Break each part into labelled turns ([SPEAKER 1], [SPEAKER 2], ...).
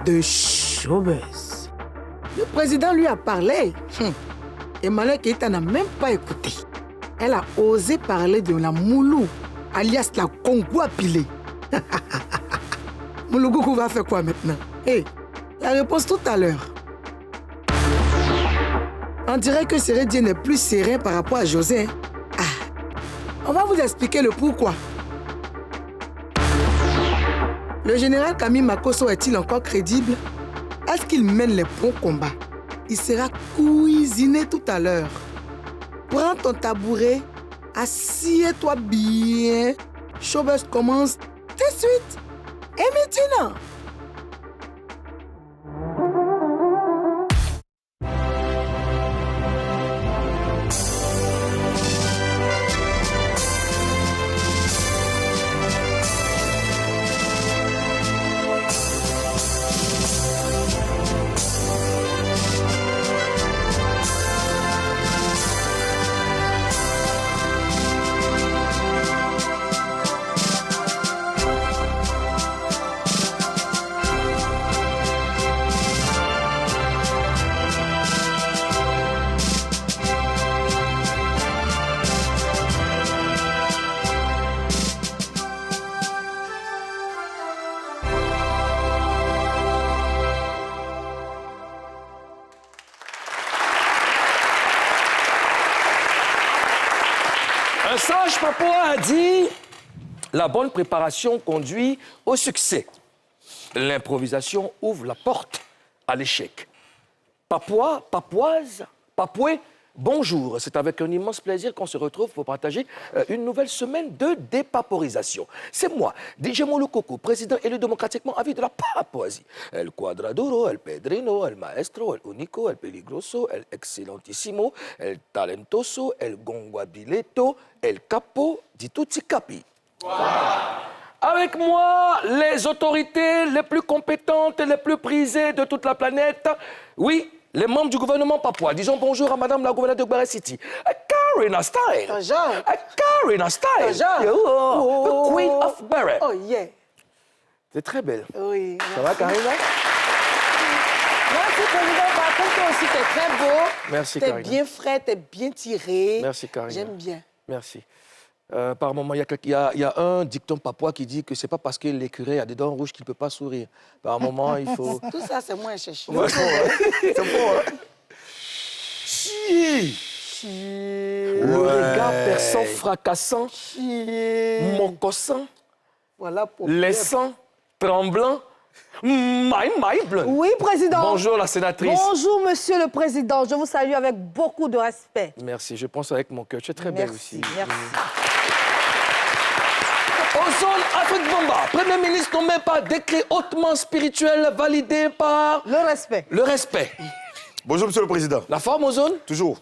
[SPEAKER 1] de showbiz. Le président lui a parlé. Emmanuel Keïta n'a même pas écouté. Elle a osé parler de la Moulou, alias la Congo pilée. Moulougoukou va faire quoi maintenant? La réponse tout à l'heure. On dirait que Sérédien n'est plus serein par rapport à José. On va vous expliquer le pourquoi. Le général Camille Makosso est-il encore crédible? Est-ce qu'il mène les bons combats? Il sera cuisiné tout à l'heure. Prends ton tabouret, assieds-toi bien. Showbiz commence tout de suite. Et maintenant.
[SPEAKER 2] Un sage Papouas a dit « La bonne préparation conduit au succès. L'improvisation ouvre la porte à l'échec. » Papouas, Papouases, Papouais, bonjour. C'est avec un immense plaisir qu'on se retrouve pour partager une nouvelle semaine de dépaporisation. C'est moi, DJ Moloukoko, président élu démocratiquement à vie de la Papouasie. El Quadraduro, El Pedrino, El Maestro, El Unico, El Peligroso, El Excellentissimo, El Talentoso, El Gonguabileto, El Capo, di tutti capi. Wow. Avec moi, les autorités les plus compétentes et les plus prisées de toute la planète. Oui, les membres du gouvernement papouas. Disons bonjour à Madame la gouverneure de Barra City. Karina Stein.
[SPEAKER 1] Bonjour.
[SPEAKER 2] Karina Stein.
[SPEAKER 1] Bonjour.
[SPEAKER 2] The Queen of Barra.
[SPEAKER 1] Oh yeah.
[SPEAKER 2] C'est très belle.
[SPEAKER 1] Oui.
[SPEAKER 2] Ça va, Karina?
[SPEAKER 1] Merci, président. Par contre, toi aussi, t'es très beau.
[SPEAKER 2] Merci, Karina.
[SPEAKER 1] T'es bien frais, t'es bien tiré.
[SPEAKER 2] Merci, Karina.
[SPEAKER 1] J'aime bien.
[SPEAKER 2] Merci. Par moment, il y a un dicton papouas qui dit que c'est pas parce que l'écureuil a des dents rouges qu'il ne peut pas sourire. Par moment, il faut...
[SPEAKER 1] Tout ça, c'est moi, chercher.
[SPEAKER 2] Ouais, c'est faux, hein? Chier. Le regard perçant, fracassant, mocossant,
[SPEAKER 1] Voilà pour
[SPEAKER 2] laissant, tremblant, blanc.
[SPEAKER 3] Oui, président.
[SPEAKER 2] Bonjour, la sénatrice.
[SPEAKER 3] Bonjour, monsieur le président. Je vous salue avec beaucoup de respect.
[SPEAKER 2] Merci, je pense avec mon cœur. Tu es très belle aussi.
[SPEAKER 3] Merci.
[SPEAKER 2] Ozone Afrique Bomba, Premier ministre nommé par décret hautement spirituel validé par...
[SPEAKER 3] Le respect.
[SPEAKER 2] Le respect.
[SPEAKER 4] Bonjour, Monsieur le Président.
[SPEAKER 2] La forme, Ozone?
[SPEAKER 4] Toujours.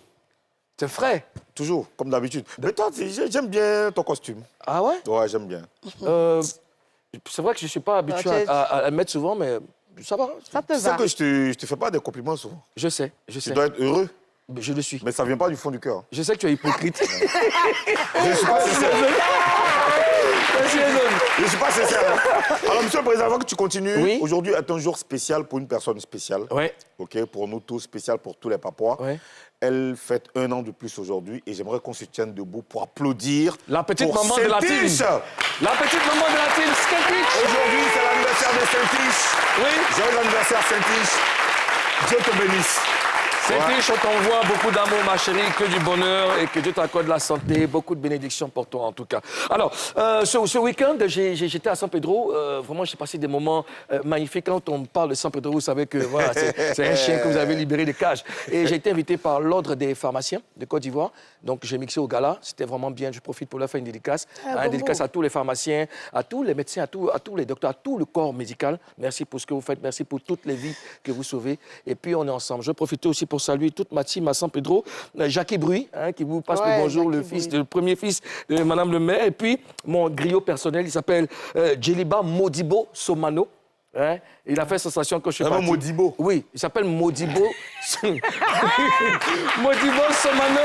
[SPEAKER 2] C'est frais.
[SPEAKER 4] Toujours, comme d'habitude. Mais toi, j'aime bien ton costume.
[SPEAKER 2] Ah ouais?
[SPEAKER 4] Ouais, j'aime bien.
[SPEAKER 2] C'est vrai que je ne suis pas habitué à le mettre souvent, mais ça va.
[SPEAKER 3] Ça te
[SPEAKER 4] Tu sais
[SPEAKER 3] va.
[SPEAKER 4] que je te fais pas des compliments souvent.
[SPEAKER 2] Je sais.
[SPEAKER 4] Tu dois être heureux,
[SPEAKER 2] Je le suis.
[SPEAKER 4] mais ça vient pas du fond du cœur.
[SPEAKER 2] Je sais que tu es hypocrite.
[SPEAKER 4] Je ne suis pas sincère.
[SPEAKER 2] Merci, Ozone.
[SPEAKER 4] Je ne suis pas sincère. Hein. Alors, Monsieur le Président, avant que tu continues,
[SPEAKER 2] Oui.
[SPEAKER 4] aujourd'hui est un jour spécial pour une personne spéciale.
[SPEAKER 2] Ouais.
[SPEAKER 4] OK, pour nous tous, spécial pour tous les Papouas.
[SPEAKER 2] Ouais.
[SPEAKER 4] Elle fête 1 an de plus aujourd'hui et j'aimerais qu'on se tienne debout pour applaudir.
[SPEAKER 2] La petite
[SPEAKER 4] pour
[SPEAKER 2] maman de la team.
[SPEAKER 4] Saint-Tiche.
[SPEAKER 2] La petite maman de la team, Saint-Tiche.
[SPEAKER 4] Aujourd'hui, c'est l'anniversaire de Saint-Tiche.
[SPEAKER 2] Oui.
[SPEAKER 4] Joyeux anniversaire, Saint-Tiche. Dieu te bénisse.
[SPEAKER 2] Saint-Tiche, on t'envoie beaucoup d'amour, ma chérie, que du bonheur et que Dieu t'accorde la santé, beaucoup de bénédictions pour toi, en tout cas. Alors, ce week-end, j'étais à San Pedro. Vraiment, j'ai passé des moments magnifiques. Quand on parle de San Pedro, vous savez que voilà, c'est un chien que vous avez libéré des cages. Et j'ai été invité par l'Ordre des pharmaciens de Côte d'Ivoire. Donc, j'ai mixé au gala. C'était vraiment bien. Je profite pour leur faire une dédicace. Une dédicace à tous les pharmaciens, à tous les médecins, à tous les docteurs, à tout le corps médical. Merci pour ce que vous faites. Merci pour toutes les vies que vous sauvez. Et puis, on est ensemble. Je profite aussi pour saluer toute ma team à San Pedro. Jackie Bruy, qui vous passe le bonjour, le premier fils de Madame le maire. Et puis, mon griot personnel, il s'appelle Djeliba Modibo Somano. Il a fait sensation quand je suis parti.
[SPEAKER 4] Modibo?
[SPEAKER 2] Oui, il s'appelle Modibo. Modibo Somano.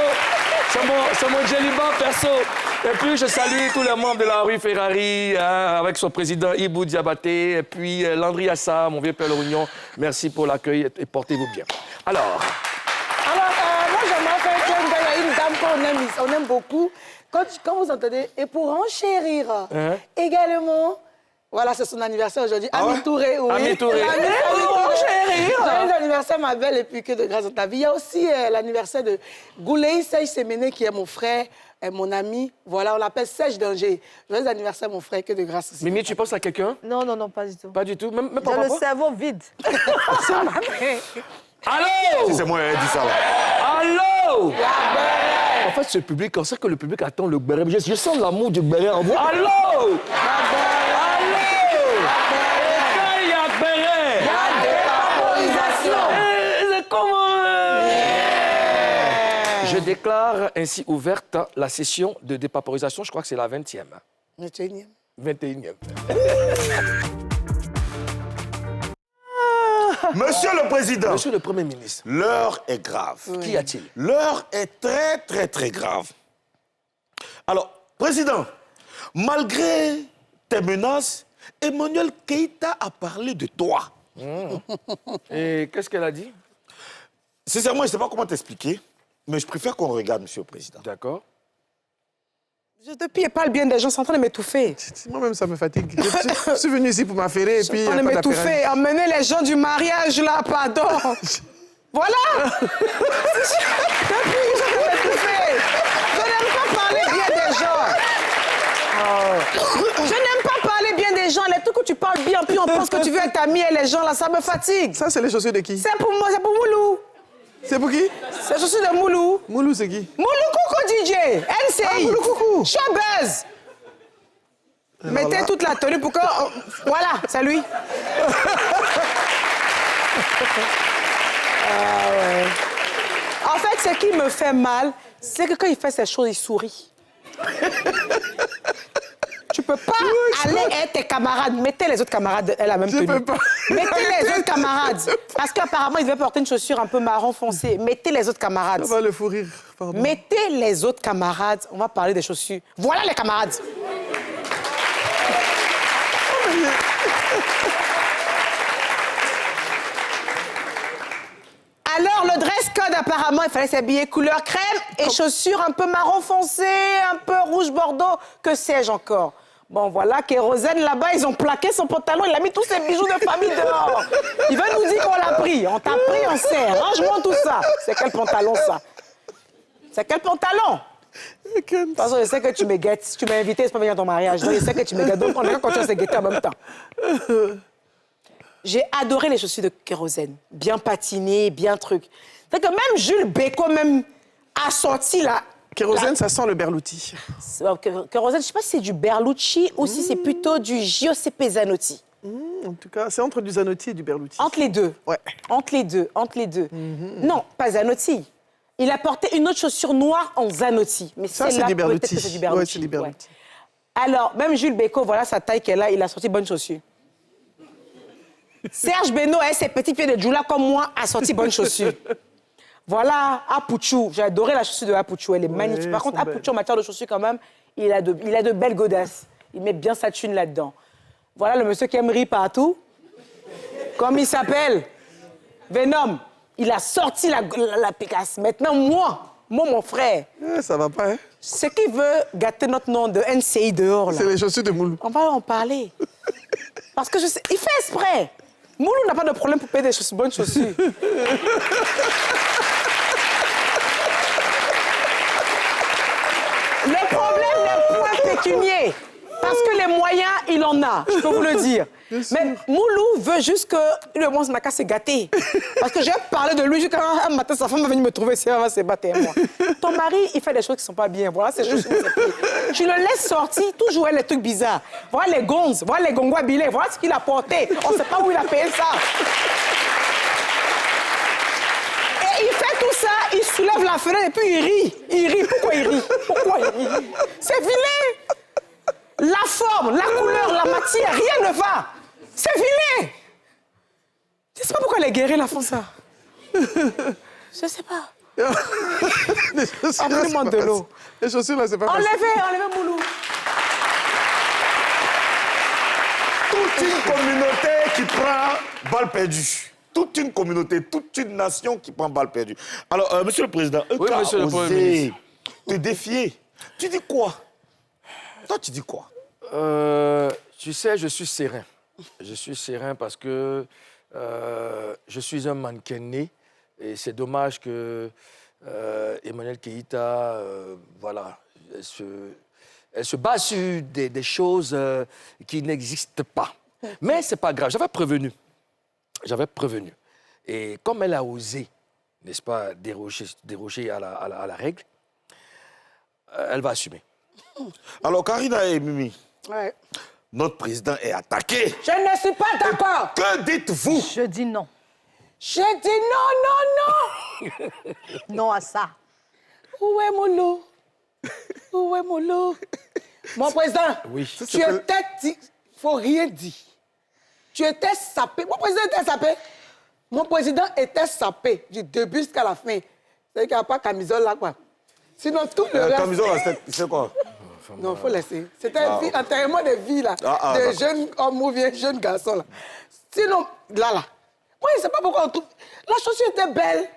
[SPEAKER 2] C'est mon Djeliba perso. Et puis, je salue tous les membres de la rue Ferrari, hein, avec son président Ibou Diabaté, et puis Landry Assa, mon vieux père Lorignon. Merci pour l'accueil et portez-vous bien. Alors,
[SPEAKER 3] moi, j'aimerais faire qu'il y a une dame on aime beaucoup. Quand vous entendez, et pour enchérir, également, voilà, c'est son anniversaire aujourd'hui. Ami Touré, oui.
[SPEAKER 2] Ami Touré.
[SPEAKER 3] Pour enchérir. Joyeux anniversaire, ma belle, et puis que de grâce dans ta vie. Il y a aussi l'anniversaire de Goulei Sej Séméné, qui est mon frère, mon ami. Voilà, on l'appelle Sej Danger. Joyeux anniversaire, mon frère, que de grâce aussi.
[SPEAKER 2] Mimi, tu penses à quelqu'un?
[SPEAKER 3] Non, pas du tout.
[SPEAKER 2] Pas du tout? Même pas
[SPEAKER 3] J'ai le
[SPEAKER 2] papa?
[SPEAKER 3] cerveau vide.
[SPEAKER 2] Allô?
[SPEAKER 4] Si c'est moi qui ai dit ça, là.
[SPEAKER 2] Allô? En fait, ce public, on sait que le public attend le béret. Je sens l'amour du béret en vous. Allô? Allô? Quand il y a béret, il y a dépaporisation. C'est comment? Je déclare ainsi ouverte la session de dépaporisation. Je crois que c'est la 20e.
[SPEAKER 1] 21e.
[SPEAKER 2] 21e.
[SPEAKER 4] Monsieur le Président,
[SPEAKER 2] Monsieur le Premier ministre,
[SPEAKER 4] l'heure est grave.
[SPEAKER 2] qu'y a-t-il?
[SPEAKER 4] L'heure est très, très, très grave. Alors, Président, malgré tes menaces, Emmanuel Keïta a parlé de toi.
[SPEAKER 2] Et qu'est-ce qu'elle a dit?
[SPEAKER 4] Sincèrement, je ne sais pas comment t'expliquer, mais je préfère qu'on regarde, Monsieur le Président.
[SPEAKER 2] D'accord.
[SPEAKER 3] Depuis, parle bien des gens, sont en train de m'étouffer.
[SPEAKER 5] Moi-même, ça me fatigue. Je suis venu ici pour m'affairer et puis...
[SPEAKER 3] En train de m'étouffer, emmener les gens du mariage, là, pardon. Voilà. Depuis, je suis en train de m'étouffer. Je n'aime pas parler bien des gens. Je n'aime pas parler bien des gens. Les trucs où tu parles bien, puis on pense que tu veux être ami et les gens, là, ça me fatigue.
[SPEAKER 5] Ça, c'est les chaussures de qui?
[SPEAKER 3] C'est pour moi, c'est pour Moulou.
[SPEAKER 5] C'est pour qui?
[SPEAKER 3] C'est les chaussures de Moulou.
[SPEAKER 5] Moulou, c'est qui?
[SPEAKER 3] Moulou Coucou DJ, NCI.
[SPEAKER 5] Ah, Moulou Coucou.
[SPEAKER 3] Showbuzz. Mettez
[SPEAKER 5] voilà.
[SPEAKER 3] toute la tenue pour que... Voilà, c'est lui. En fait, ce qui me fait mal, c'est que quand il fait ces choses, il sourit. Tu peux pas aller être tes camarades. Mettez les autres camarades à la même tenue.
[SPEAKER 5] peux pas.
[SPEAKER 3] Mettez les autres camarades. Parce qu'apparemment, il devait porter une chaussure un peu marron foncé. Mettez les autres camarades.
[SPEAKER 5] Ça va le fou rire, pardon.
[SPEAKER 3] Mettez les autres camarades. On va parler des chaussures. Voilà les camarades. Alors, le dress code, apparemment, il fallait s'habiller couleur crème et chaussures un peu marron foncé, un peu rouge bordeaux, que sais-je encore. Bon, voilà, Kérosène, là-bas, ils ont plaqué son pantalon, il a mis tous ses bijoux de famille dehors. Il va nous dire qu'on l'a pris. On t'a pris, on sait. Range-moi tout ça. C'est quel pantalon, ça? C'est quel pantalon? De toute façon, je sais que tu me guettes. Si tu m'as invité, c'est pas venir à ton mariage. Donc, je sais que tu me guettes. Donc, on est quand tu vas se guetter en même temps. J'ai adoré les chaussures de Kérosène. Bien patinées, bien truc. C'est que même Jules Bécaud, même, a sorti là.
[SPEAKER 5] Kérosène, ça sent le berlouti.
[SPEAKER 3] Kérosène, je sais pas si c'est du Berlucci ou si c'est plutôt du Giuseppe Zanotti.
[SPEAKER 5] En tout cas, c'est entre du Zanotti et du berlouti.
[SPEAKER 3] Entre les deux.
[SPEAKER 5] Ouais.
[SPEAKER 3] Entre les deux, entre les deux. Non, pas Zanotti. Il a porté une autre chaussure noire en Zanotti. Mais
[SPEAKER 5] Ça, c'est du berlouti.
[SPEAKER 3] peut-être que c'est du Berlucci.
[SPEAKER 5] Ouais, c'est du berlouti.
[SPEAKER 3] Ouais. Alors, même Jules Bécaud, voilà sa taille qu'elle a, il a sorti bonne chaussure. Serge Beno, avec ses petits pieds de Djoula comme moi, a sorti bonne chaussure. Voilà, Apuchou. J'ai adoré la chaussure de Apuchou, elle est magnifique. Par contre, Apuchou, en matière de chaussures, quand même, il a de belles godasses. Il met bien sa thune là-dedans. Voilà le monsieur qui aime rire partout. Comme il s'appelle Venom. Il a sorti la Picasse. Maintenant, moi, mon frère,
[SPEAKER 5] Ça va pas, hein?
[SPEAKER 3] ce qui veut gâter notre nom de NCI dehors, là,
[SPEAKER 5] C'est les chaussures de Moulou.
[SPEAKER 3] on va en parler. Parce que je sais, il fait exprès. Moulou n'a pas de problème pour payer des bonnes chaussures. Le problème n'est point pécunier. Parce que les moyens, il en a, je peux vous le dire. Mais Moulou veut juste que le monde n'a qu'à se gâter. Parce que j'ai parlé de lui, jusqu'à un matin, sa femme va venir me trouver, si elle va se battre et moi. Ton mari, il fait des choses qui ne sont pas bien. Voilà, c'est juste. Tu le laisses sortir, toujours les trucs bizarres. Voilà les gonzes, voilà les gongwa bilés, voilà ce qu'il a porté. On ne sait pas où il a payé ça. Et il fait tout ça, il soulève la fenêtre et puis il rit. Il rit. Pourquoi il rit? Pourquoi il rit? C'est vilain. La forme, la couleur, la matière, rien ne va. C'est vilain. Je ne sais pas pourquoi les guerriers la font ça. Je ne sais pas.
[SPEAKER 5] Les chaussures,
[SPEAKER 3] Amenez-moi de l'eau.
[SPEAKER 5] Les chaussures, là, c'est pas facile.
[SPEAKER 3] Enlevez Moulou.
[SPEAKER 4] Toute une communauté qui prend balle perdue. Toute une communauté, toute une nation qui prend balle perdue. Alors, Monsieur le Président, eux
[SPEAKER 2] Oui,
[SPEAKER 4] qui a
[SPEAKER 2] monsieur le Premier
[SPEAKER 4] osé
[SPEAKER 2] ministre.
[SPEAKER 4] te défier, tu dis quoi? Toi, tu dis quoi?
[SPEAKER 2] Tu sais, je suis serein. Je suis serein parce que je suis un mannequin né et c'est dommage que Emmanuel Keïta, voilà, elle se base sur des choses qui n'existent pas. Mais c'est pas grave, j'avais prévenu. Et comme elle a osé, n'est-ce pas, déroger à la règle, elle va assumer.
[SPEAKER 4] Alors, Karina et Mimi,
[SPEAKER 3] Ouais.
[SPEAKER 4] notre président est attaqué.
[SPEAKER 3] Je ne suis pas d'accord.
[SPEAKER 4] Que dites-vous?
[SPEAKER 6] Je dis non.
[SPEAKER 3] J'ai dit non.
[SPEAKER 6] Non à ça.
[SPEAKER 3] Où est Moulou? Où est Moulou? Mon président,
[SPEAKER 2] Oui.
[SPEAKER 3] tu étais dit, faut rien dire. Tu étais sapé. Mon président était sapé. Mon président était sapé du début jusqu'à la fin. C'est qu'il n'y a pas camisole là, quoi. Sinon, tout le reste...
[SPEAKER 4] Camisole, c'est quoi?
[SPEAKER 3] Non, il faut laisser. C'était un enterrement de vie, là. De jeunes hommes ou bien jeunes garçons, là. Sinon, là. Moi, je ne sais pas pourquoi on trouve... La chaussure était belle.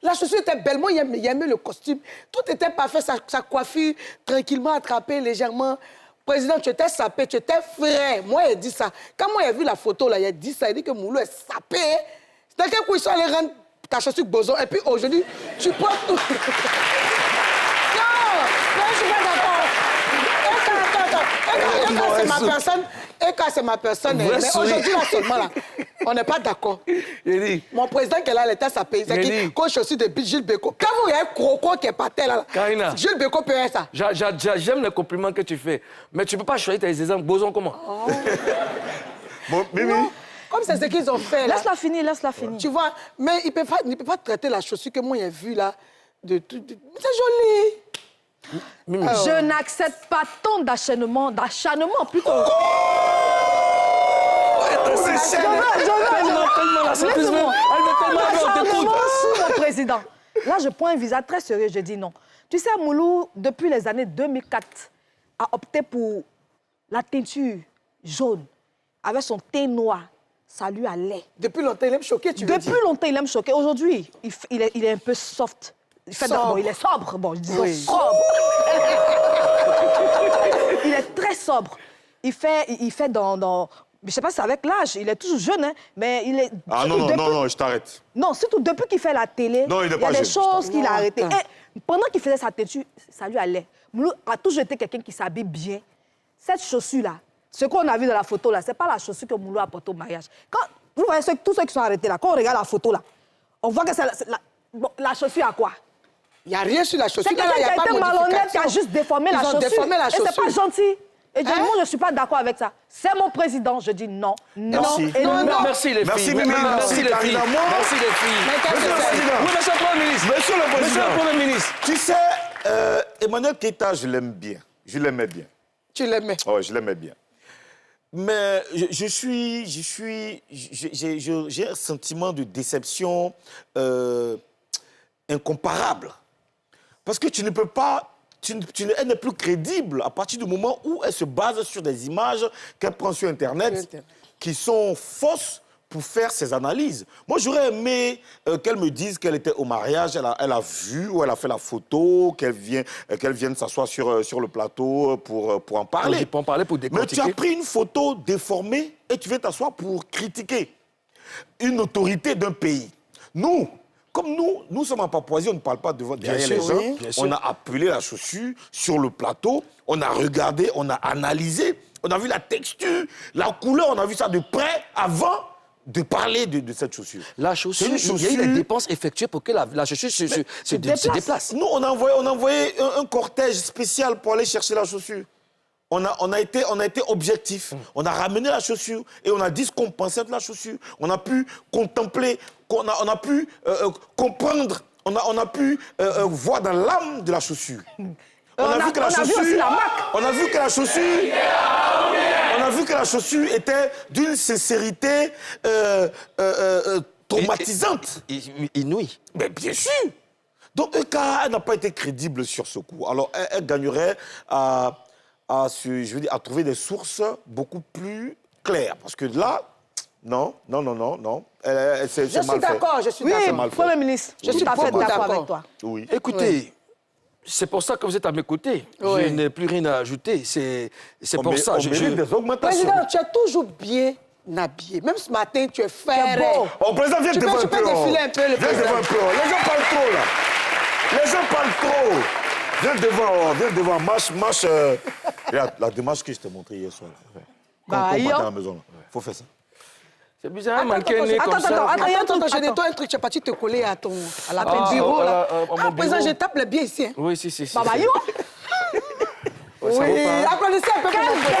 [SPEAKER 3] La chaussure était belle. Moi, j'aimais le costume. Tout était parfait. Sa coiffure, tranquillement attrapée, légèrement. Président, tu étais sapé, tu étais frais. Moi, il a dit ça. Quand moi, j'ai vu la photo, là, il a dit ça. Il a dit que Moulou est sapé. C'est quel coup ils sont allés rendre ta chaussure boson. Et puis, aujourd'hui, tu prends tout... Non, je suis pas d'accord. Attends. C'est ma personne. Et quand c'est ma personne, mais aujourd'hui, là, seulement, là, on n'est pas d'accord. Mon président qui est là, il était sapé. C'est qui, quand je suis de Gilles Bécaud. Quand vous voyez un croco qui est par terre, là,
[SPEAKER 2] Karina.
[SPEAKER 3] Gilles Bécaud peut faire ça.
[SPEAKER 2] J'aime les compliments que tu fais, mais tu ne peux pas choisir tes exemples. Boson comment?
[SPEAKER 4] Bon, Mimi.
[SPEAKER 3] Non, comme c'est ce qu'ils ont fait, là.
[SPEAKER 6] Laisse-la finir.
[SPEAKER 3] Tu vois, mais il ne peut pas traiter la chaussure que moi, j'ai vue, là, de tout. C'est joli.
[SPEAKER 6] Je n'accepte pas tant d'acharnement plutôt. Acharnement sous mon président. Là, je prends un visage très sérieux, je dis non. Tu sais, Moulou, depuis les années 2004, a opté pour la teinture jaune avec son teint noir. Ça lui allait.
[SPEAKER 3] Depuis longtemps, il aime choquer, tu veux dire.
[SPEAKER 6] Depuis longtemps, il aime choquer. Aujourd'hui, il est un peu soft. Il est sobre. Bon, disons sobre. Il est très sobre. Il fait dans... Je ne sais pas si c'est avec l'âge. Il est toujours jeune, hein, mais il est...
[SPEAKER 4] Ah non, je t'arrête.
[SPEAKER 6] Non, surtout depuis qu'il fait la télé,
[SPEAKER 4] Non, il est
[SPEAKER 6] y a
[SPEAKER 4] pas
[SPEAKER 6] des
[SPEAKER 4] jeune.
[SPEAKER 6] choses qu'il a arrêtées.
[SPEAKER 3] attends.
[SPEAKER 6] Et pendant qu'il faisait sa teinture, ça lui allait. Moulou a toujours été quelqu'un qui s'habille bien. Cette chaussure-là, ce qu'on a vu dans la photo, là, ce n'est pas la chaussure que Moulou a portée au mariage. Quand vous voyez tous ceux qui sont arrêtés, là, quand on regarde la photo, là, on voit que c'est la chaussure à quoi?
[SPEAKER 3] Il n'y a rien sur la chaussure.
[SPEAKER 6] C'est quelqu'un qui a été malhonnête, qui a juste déformé la chaussure.
[SPEAKER 3] Déformé la chaussure.
[SPEAKER 6] Et c'est pas gentil. Et moi, je ne suis pas d'accord avec ça. C'est mon président. Je dis non,
[SPEAKER 4] Merci.
[SPEAKER 6] non et non.
[SPEAKER 2] Merci les filles.
[SPEAKER 4] Merci, Mimi.
[SPEAKER 2] Merci les filles.
[SPEAKER 4] Karina. Moi,
[SPEAKER 2] Merci les filles.
[SPEAKER 4] Monsieur le Président.
[SPEAKER 2] Oui, monsieur le Premier ministre.
[SPEAKER 4] Monsieur le Président.
[SPEAKER 2] Monsieur le Premier ministre.
[SPEAKER 4] Tu sais, Emmanuel Keïta, je l'aime bien. Je l'aimais bien.
[SPEAKER 3] Tu l'aimais.
[SPEAKER 4] Oui, je l'aimais bien. Mais j'ai un sentiment de déception incomparable. Parce que tu ne peux pas... elle n'est plus crédible à partir du moment où elle se base sur des images qu'elle prend sur Internet qui sont fausses pour faire ses analyses. Moi, j'aurais aimé qu'elle me dise qu'elle était au mariage, elle a vu ou elle a fait la photo, qu'elle vienne s'asseoir sur le plateau pour en parler.
[SPEAKER 2] Pour en parler, pour décortiquer.
[SPEAKER 4] Mais tu as pris une photo déformée et tu viens t'asseoir pour critiquer une autorité d'un pays. Comme nous sommes en Papouasie, on ne parle pas derrière les gens. On a appelé la chaussure sur le plateau, on a regardé, on a analysé, on a vu la texture, la couleur, on a vu ça de près avant de parler de cette chaussure.
[SPEAKER 2] La chaussure, il y a eu des dépenses effectuées pour que la chaussure se déplace.
[SPEAKER 4] Nous, on a envoyé un cortège spécial pour aller chercher la chaussure. On a été objectif. On a ramené la chaussure et on a dit ce qu'on pensait de la chaussure. On a pu contempler, on a pu comprendre, on a pu voir dans l'âme de la chaussure. On a vu que la chaussure était d'une sincérité traumatisante.
[SPEAKER 2] Inouïe.
[SPEAKER 4] Mais bien sûr. Donc, Eka, elle n'a pas été crédible sur ce coup. Alors, elle gagnerait à trouver des sources beaucoup plus claires. Parce que là, non. C'est
[SPEAKER 3] Je suis
[SPEAKER 4] mal fait.
[SPEAKER 3] d'accord, je suis
[SPEAKER 6] Oui,
[SPEAKER 3] d'accord.
[SPEAKER 4] mal fait.
[SPEAKER 6] Premier ministre, je suis tout à fait d'accord avec toi.
[SPEAKER 4] Oui.
[SPEAKER 2] Écoutez, c'est pour ça que vous êtes à mes côtés.
[SPEAKER 3] Oui.
[SPEAKER 2] Je n'ai plus rien à ajouter. C'est pour ça.
[SPEAKER 4] On mérite des augmentations.
[SPEAKER 3] Président, tu es toujours bien habillé. Même ce matin, tu es ferré.
[SPEAKER 4] Oh, président, viens
[SPEAKER 3] Tu
[SPEAKER 4] devant un peu.
[SPEAKER 3] peux défiler un peu, le
[SPEAKER 4] Viens
[SPEAKER 3] président.
[SPEAKER 4] devant un peu. Les gens parlent trop, là. Les gens parlent trop. Viens devant. Marche. Regarde, la démarche que je t'ai montrée hier soir. Quand on partait à la maison, là. Faut faire ça.
[SPEAKER 2] C'est bizarre, un mannequin né comme ça.
[SPEAKER 3] Attends, je nettoie un truc. Tu n'as pas dû te coller à ton bureau, là.
[SPEAKER 2] mon
[SPEAKER 3] Président,
[SPEAKER 2] bureau.
[SPEAKER 3] je tape le bien ici. Hein.
[SPEAKER 2] Oui, si.
[SPEAKER 6] Baba Yo,
[SPEAKER 2] Ouais, ça
[SPEAKER 3] Oui,
[SPEAKER 2] vaut pas, hein.
[SPEAKER 3] applaudissez un peu pour mon président.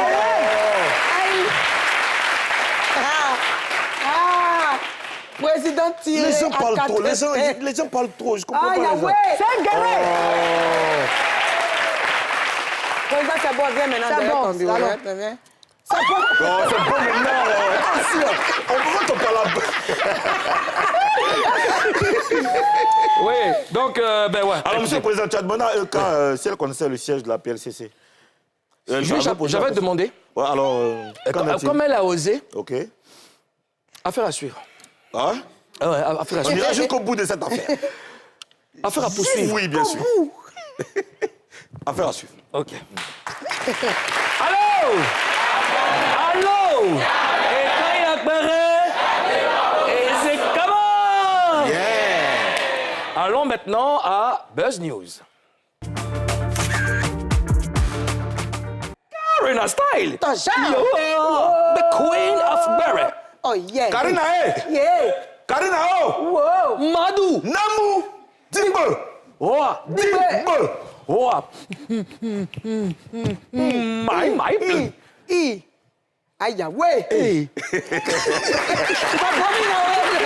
[SPEAKER 3] Président tiré
[SPEAKER 4] Les gens
[SPEAKER 3] à
[SPEAKER 4] parlent trop.
[SPEAKER 3] 4.
[SPEAKER 4] Les gens parlent trop. Je comprends
[SPEAKER 3] Ah,
[SPEAKER 4] pas les gens.
[SPEAKER 3] Yahweh.
[SPEAKER 6] c'est un guerrier.
[SPEAKER 3] Président, c'est bon, viens maintenant
[SPEAKER 6] C'est
[SPEAKER 3] derrière
[SPEAKER 6] bon,
[SPEAKER 3] ton bureau.
[SPEAKER 6] allons.
[SPEAKER 3] Viens. C'est bon.
[SPEAKER 4] Non, c'est bon maintenant. On peut te parler.
[SPEAKER 2] Oui, donc, ben ouais.
[SPEAKER 4] Alors, monsieur le président, tu as demandé à Eka si elle connaissait le siège de la PLCC.
[SPEAKER 2] J'avais demandé,
[SPEAKER 4] Ouais, alors, qu'en est-il?
[SPEAKER 2] comme elle a osé,
[SPEAKER 4] OK.
[SPEAKER 2] affaire à suivre.
[SPEAKER 4] Hein?
[SPEAKER 2] Ah ouais, affaire à
[SPEAKER 4] On
[SPEAKER 2] suivre.
[SPEAKER 4] ira jusqu'au bout de cette affaire.
[SPEAKER 2] Affaire à poursuivre.
[SPEAKER 4] Oui, bien sûr. Affaire à suivre.
[SPEAKER 2] OK. Allô? Et quand il apparaît, et c'est comment?
[SPEAKER 4] Yeah!
[SPEAKER 2] Allons maintenant à Buzz News. Karina Style.
[SPEAKER 3] Ton genre.
[SPEAKER 2] Yo, the Queen of Berry.
[SPEAKER 3] Oh, yeah.
[SPEAKER 4] Karina,
[SPEAKER 3] Yeah.
[SPEAKER 4] Karina, oh!
[SPEAKER 3] Wow.
[SPEAKER 2] Madou.
[SPEAKER 4] Namou! Dimbe!
[SPEAKER 2] Oh,
[SPEAKER 4] Dimbe!
[SPEAKER 2] oh. My.
[SPEAKER 3] Aïe, Yahweh.
[SPEAKER 2] Hey.
[SPEAKER 3] Tu m'as promis, Yahweh.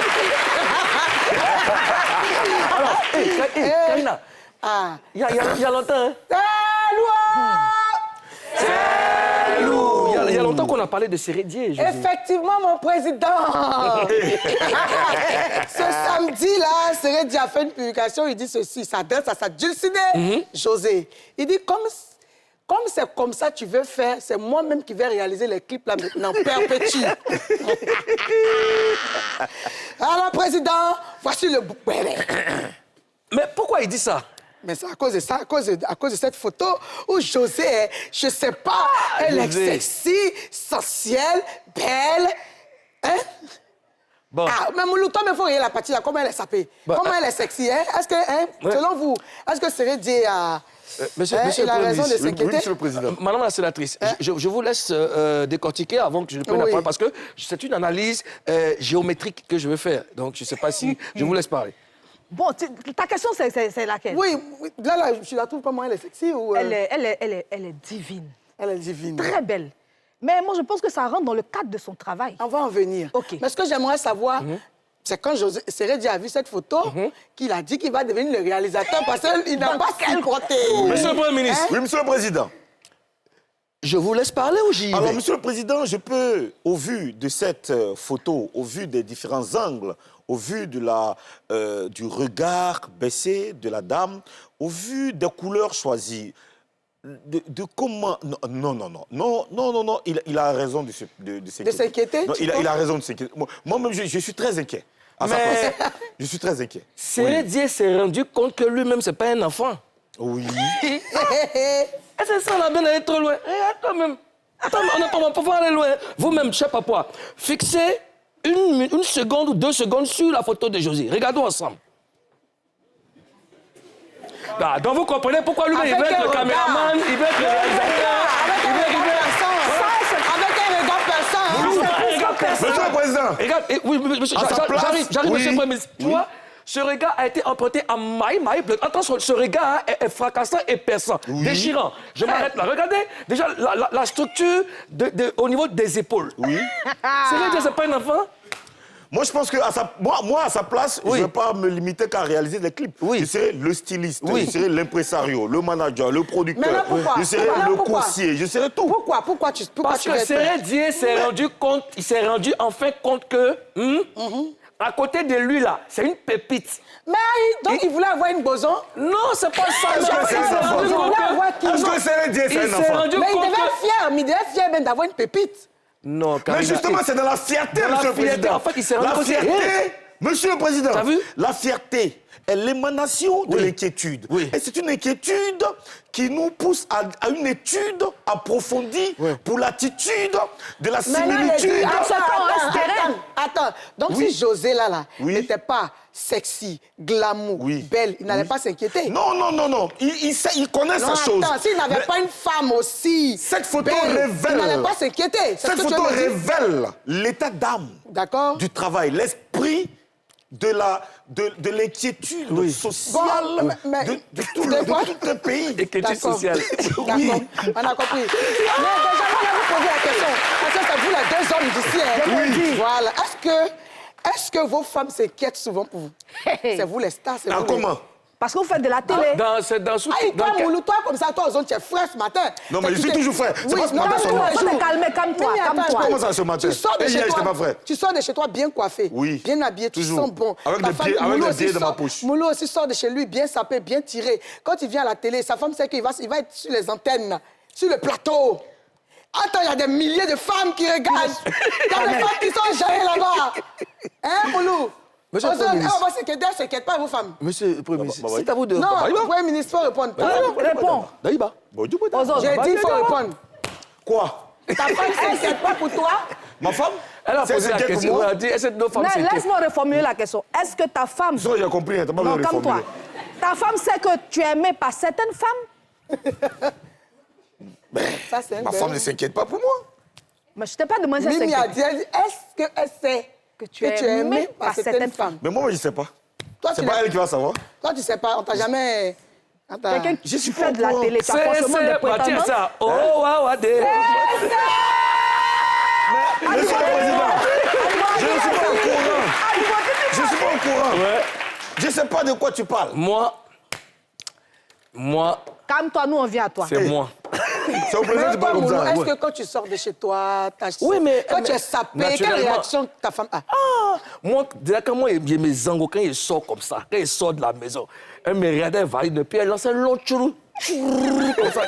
[SPEAKER 2] Karina,
[SPEAKER 3] Ah.
[SPEAKER 2] il y a longtemps, hein? Il y a longtemps qu'on a parlé de Sérédier.
[SPEAKER 3] Effectivement, mon président. Ce samedi-là, Sérédi a fait une publication. Il dit ceci, il s'adresse à sa dulcinée, José. Il dit, comme c'est comme ça que tu veux faire, c'est moi-même qui vais réaliser les clips là maintenant, perpétue. Alors, président, voici le bouquet.
[SPEAKER 2] Mais pourquoi il dit ça?
[SPEAKER 3] Mais c'est à cause de ça, à cause de cette photo où José est, je sais pas, elle est
[SPEAKER 2] José.
[SPEAKER 3] sexy, sensuelle, belle. Hein?
[SPEAKER 2] Bon.
[SPEAKER 3] Ah, mais Moulou, toi, il faut regarder la partie là, comment elle est sapée.
[SPEAKER 2] Bon,
[SPEAKER 3] Comment elle est sexy, hein? Est-ce que, hein,
[SPEAKER 2] Ouais.
[SPEAKER 3] selon vous, est-ce que Sérédi a...
[SPEAKER 2] Monsieur
[SPEAKER 3] il a
[SPEAKER 2] le
[SPEAKER 3] raison de
[SPEAKER 2] Premier
[SPEAKER 3] s'inquiéter?
[SPEAKER 4] Oui, monsieur le président.
[SPEAKER 2] Madame la sénatrice, je vous laisse décortiquer avant que je ne prenne la
[SPEAKER 3] Oui.
[SPEAKER 2] parole parce que c'est une analyse géométrique que je veux faire. Donc, je ne sais pas si je vous laisse parler.
[SPEAKER 6] Bon, ta question, c'est laquelle?
[SPEAKER 3] Oui, là, je la trouve comment elle est sexy ou...
[SPEAKER 6] Elle est divine.
[SPEAKER 3] Elle est divine.
[SPEAKER 6] Très belle. Mais moi, je pense que ça rentre dans le cadre de son travail.
[SPEAKER 3] On va en venir.
[SPEAKER 6] OK.
[SPEAKER 3] Mais ce que j'aimerais savoir, c'est quand Sérédi a vu cette photo qu'il a dit qu'il va devenir le réalisateur parce qu'il n'a pas supporté.
[SPEAKER 2] Monsieur le Premier ministre,
[SPEAKER 4] Oui, monsieur le président.
[SPEAKER 2] je vous laisse parler ou j'y
[SPEAKER 4] Alors,
[SPEAKER 2] vais?
[SPEAKER 4] monsieur le président, je peux, au vu de cette photo, au vu des différents angles, au vu de du regard baissé de la dame, au vu des couleurs choisies, de comment... Non, il a raison de s'inquiéter.
[SPEAKER 3] De s'inquiéter,
[SPEAKER 4] Non,
[SPEAKER 3] tu
[SPEAKER 4] il a raison de s'inquiéter. Moi-même, je suis très inquiet. À sa
[SPEAKER 2] Mais-
[SPEAKER 4] place. Je suis très inquiet.
[SPEAKER 2] Sérédier s'est rendu compte que lui-même, c'est pas un enfant.
[SPEAKER 4] Oui.
[SPEAKER 2] Et c'est ça, la benne, elle est trop loin. Regarde toi-même. Attends, on ne peut pas aller loin. Vous-même, chef Papouas, fixez une seconde ou 2 secondes sur la photo de José. Regardons ensemble. Ah, donc vous comprenez pourquoi lui, il veut être le caméraman, il veut être le réalisateur,
[SPEAKER 3] Avec un regard perçant.
[SPEAKER 4] Monsieur le président.
[SPEAKER 2] Regarde, oui, monsieur,
[SPEAKER 4] À sa place,
[SPEAKER 2] j'arrive,
[SPEAKER 4] oui.
[SPEAKER 2] monsieur le Premier ministre. Tu vois, ce regard a été emprunté à Maï. Attention, ce regard est fracassant et perçant, déchirant. Je m'arrête là. Regardez déjà la structure au niveau des épaules.
[SPEAKER 4] Oui.
[SPEAKER 2] C'est pas un enfant?
[SPEAKER 4] Moi, je pense que moi, à sa place,
[SPEAKER 2] Oui.
[SPEAKER 4] je ne vais pas me limiter qu'à réaliser des clips.
[SPEAKER 2] Oui.
[SPEAKER 4] Je serai le styliste,
[SPEAKER 2] Oui.
[SPEAKER 4] je serai l'impresario, le manager, le producteur.
[SPEAKER 3] Mais là, pourquoi?
[SPEAKER 4] Je serai
[SPEAKER 3] Pourquoi?
[SPEAKER 4] le
[SPEAKER 3] Pourquoi?
[SPEAKER 4] coursier, je serai tout.
[SPEAKER 3] Pourquoi tu
[SPEAKER 2] Parce
[SPEAKER 3] veux
[SPEAKER 2] que
[SPEAKER 3] être...
[SPEAKER 2] Sérédier s'est rendu compte, il s'est rendu enfin compte que À côté de lui, là, c'est une pépite.
[SPEAKER 3] Mais donc, il voulait avoir une boson.
[SPEAKER 2] Non, c'est pas ça.
[SPEAKER 4] Est-ce que c'est un enfant?
[SPEAKER 3] Il voulait avoir qui?
[SPEAKER 4] Est-ce que c'est
[SPEAKER 2] Il
[SPEAKER 4] un
[SPEAKER 2] s'est
[SPEAKER 4] enfant?
[SPEAKER 2] rendu
[SPEAKER 3] Mais il
[SPEAKER 2] compte
[SPEAKER 3] devait
[SPEAKER 2] que...
[SPEAKER 3] être fier, mais il devait être fier même d'avoir une pépite.
[SPEAKER 2] Non,
[SPEAKER 4] Mais
[SPEAKER 2] Karina,
[SPEAKER 4] justement, c'est dans la fierté,
[SPEAKER 2] Dans la
[SPEAKER 4] Monsieur le
[SPEAKER 2] fierté,
[SPEAKER 4] Président.
[SPEAKER 2] en fait, il s'est rendu
[SPEAKER 4] La
[SPEAKER 2] compte que-
[SPEAKER 4] fierté, Monsieur le Président,
[SPEAKER 2] T'as vu?
[SPEAKER 4] la fierté est l'émanation de l'inquiétude.
[SPEAKER 2] Oui.
[SPEAKER 4] Et c'est une inquiétude qui nous pousse à une étude approfondie pour l'attitude de la similitude.
[SPEAKER 3] Attends. Donc,
[SPEAKER 4] Oui.
[SPEAKER 3] si José, là,
[SPEAKER 4] Oui.
[SPEAKER 3] n'était pas sexy, glamour,
[SPEAKER 4] Oui.
[SPEAKER 3] belle, il n'allait pas s'inquiéter.
[SPEAKER 4] Non. Il connaît
[SPEAKER 3] Non,
[SPEAKER 4] sa chose.
[SPEAKER 3] attends, s'il n'avait
[SPEAKER 4] Mais
[SPEAKER 3] pas une femme aussi
[SPEAKER 4] cette photo
[SPEAKER 3] belle,
[SPEAKER 4] révèle-
[SPEAKER 3] il n'allait pas s'inquiéter. C'est
[SPEAKER 4] cette
[SPEAKER 3] ce que tu
[SPEAKER 4] photo
[SPEAKER 3] veux me dire.
[SPEAKER 4] révèle l'état d'âme
[SPEAKER 3] D'accord.
[SPEAKER 4] du travail, l'esprit de l'inquiétude sociale
[SPEAKER 3] Bon, mais-
[SPEAKER 4] de tout
[SPEAKER 3] de quoi?
[SPEAKER 4] le pays.
[SPEAKER 2] Inquiétude
[SPEAKER 3] D'accord.
[SPEAKER 2] sociale.
[SPEAKER 3] D'accord, on a compris. Mais déjà, je vais vous poser la question. Parce que c'est vous les deux hommes d'ici. Hein?
[SPEAKER 6] Oui.
[SPEAKER 3] Voilà. Est-ce que vos femmes s'inquiètent souvent pour vous? C'est vous les stars, c'est
[SPEAKER 4] Ah,
[SPEAKER 3] vous
[SPEAKER 4] comment?
[SPEAKER 6] Parce que vous faites de la télé.
[SPEAKER 2] C'est dans sous...
[SPEAKER 3] Ah, et toi,
[SPEAKER 2] dans quel-
[SPEAKER 3] Moulou, toi, comme ça, toi, aux autres, tu es frais ce matin.
[SPEAKER 4] Non, mais je suis toujours frais. C'est
[SPEAKER 3] Oui,
[SPEAKER 4] pas ce
[SPEAKER 3] non,
[SPEAKER 4] matin
[SPEAKER 3] tous
[SPEAKER 4] seulement.
[SPEAKER 3] les
[SPEAKER 6] Faut te
[SPEAKER 3] jours.
[SPEAKER 6] calmer, calme-toi,
[SPEAKER 3] Mais attends,
[SPEAKER 6] calme-toi.
[SPEAKER 4] Comment ça, ce matin?
[SPEAKER 3] Tu sors de
[SPEAKER 4] Et
[SPEAKER 3] chez
[SPEAKER 4] hier,
[SPEAKER 3] toi.
[SPEAKER 4] j'étais pas frais.
[SPEAKER 3] Tu sors de chez toi bien coiffé,
[SPEAKER 4] Oui.
[SPEAKER 3] bien habillé, tu
[SPEAKER 4] Toujours.
[SPEAKER 3] sens bon.
[SPEAKER 4] Avec
[SPEAKER 3] Ta
[SPEAKER 4] des
[SPEAKER 3] femme,
[SPEAKER 4] billets- avec
[SPEAKER 3] Moulou
[SPEAKER 4] des
[SPEAKER 3] aussi
[SPEAKER 4] billets dans ma
[SPEAKER 3] sort-
[SPEAKER 4] poche.
[SPEAKER 3] Moulou aussi sort de chez lui bien sapé, bien tiré. Quand il vient à la télé, sa femme sait qu'il va être sur les antennes, sur le plateau. Attends, il y a des milliers de femmes qui regardent. Il y a des femmes qui sont gérées là-bas. Hein, Moulou?
[SPEAKER 5] Monsieur le
[SPEAKER 3] On se-
[SPEAKER 5] Premier ministre.
[SPEAKER 3] on va s'inquiéter, on s'inquiète pas, vos femmes.
[SPEAKER 5] Monsieur le Premier ministre,
[SPEAKER 4] bah,
[SPEAKER 5] c'est à vous de...
[SPEAKER 3] Non,
[SPEAKER 5] Bah,
[SPEAKER 3] le Premier ministre, il faut répondre.
[SPEAKER 6] Réponds.
[SPEAKER 5] Daïba.
[SPEAKER 4] Bon, du coup,
[SPEAKER 6] Aux autres.
[SPEAKER 3] J'ai dit, il faut répondre.
[SPEAKER 4] quoi?
[SPEAKER 3] Ta femme ne s'inquiète pas pour toi?
[SPEAKER 4] Ma femme?
[SPEAKER 2] Elle a
[SPEAKER 4] C'est
[SPEAKER 2] posé la
[SPEAKER 4] inquiète pour
[SPEAKER 2] question.
[SPEAKER 4] moi?
[SPEAKER 2] Elle a dit, est-ce que nos femmes
[SPEAKER 6] Non,
[SPEAKER 2] s'inquiètent?
[SPEAKER 6] laisse-moi reformuler la question. Est-ce que ta femme...
[SPEAKER 4] Ça, j'ai compris, hein, t'as pas
[SPEAKER 6] Non,
[SPEAKER 4] besoin de
[SPEAKER 6] comme toi.
[SPEAKER 4] reformuler.
[SPEAKER 6] Ta femme sait que tu es aimé par certaines femmes?
[SPEAKER 3] Ça, c'est un
[SPEAKER 4] Ma
[SPEAKER 3] bel-
[SPEAKER 4] femme ne s'inquiète pas pour moi.
[SPEAKER 6] Mais je t'ai pas demandé si elle
[SPEAKER 3] Mimi a
[SPEAKER 6] s'inquiète.
[SPEAKER 3] dit, elle dit, est-ce qu'elle sait que tu es aimé par certaines femmes?
[SPEAKER 4] Mais moi, je sais pas.
[SPEAKER 3] Toi,
[SPEAKER 4] C'est
[SPEAKER 3] tu
[SPEAKER 4] pas
[SPEAKER 3] n'as-
[SPEAKER 4] elle qui va savoir.
[SPEAKER 3] Toi, tu sais pas, on t'a jamais... on t'a-
[SPEAKER 6] Quelqu'un
[SPEAKER 4] Je suis
[SPEAKER 6] qui
[SPEAKER 4] pas
[SPEAKER 6] fait
[SPEAKER 4] au
[SPEAKER 6] de la
[SPEAKER 4] courant.
[SPEAKER 6] télé, tu as forcément des
[SPEAKER 2] Bah, tiens,
[SPEAKER 6] prétendances.
[SPEAKER 2] ça. Oh, waouh, adé.
[SPEAKER 4] Monsieur le Président, je ne suis pas au courant. Je ne suis pas au courant.
[SPEAKER 2] Ouais.
[SPEAKER 4] Je ne sais pas de quoi tu parles.
[SPEAKER 2] Moi,
[SPEAKER 6] Calme-toi, nous, on vient à toi.
[SPEAKER 2] c'est moi.
[SPEAKER 4] C'est au président
[SPEAKER 3] Mais
[SPEAKER 4] qui
[SPEAKER 3] toi,
[SPEAKER 4] parle comme
[SPEAKER 3] Moulou,
[SPEAKER 4] ça.
[SPEAKER 3] est-ce que quand tu sors de chez toi,
[SPEAKER 2] Oui, mais-
[SPEAKER 3] quand tu
[SPEAKER 2] mais-
[SPEAKER 3] es sapé, quelle
[SPEAKER 2] naturellement-
[SPEAKER 3] réaction ta femme a?
[SPEAKER 2] Ah, moi, déjà quand moi, il me zango, quand il sort comme ça, quand il sort de la maison, elle me regarde, elle va de pied, elle lance un long tchourou. Comme ça.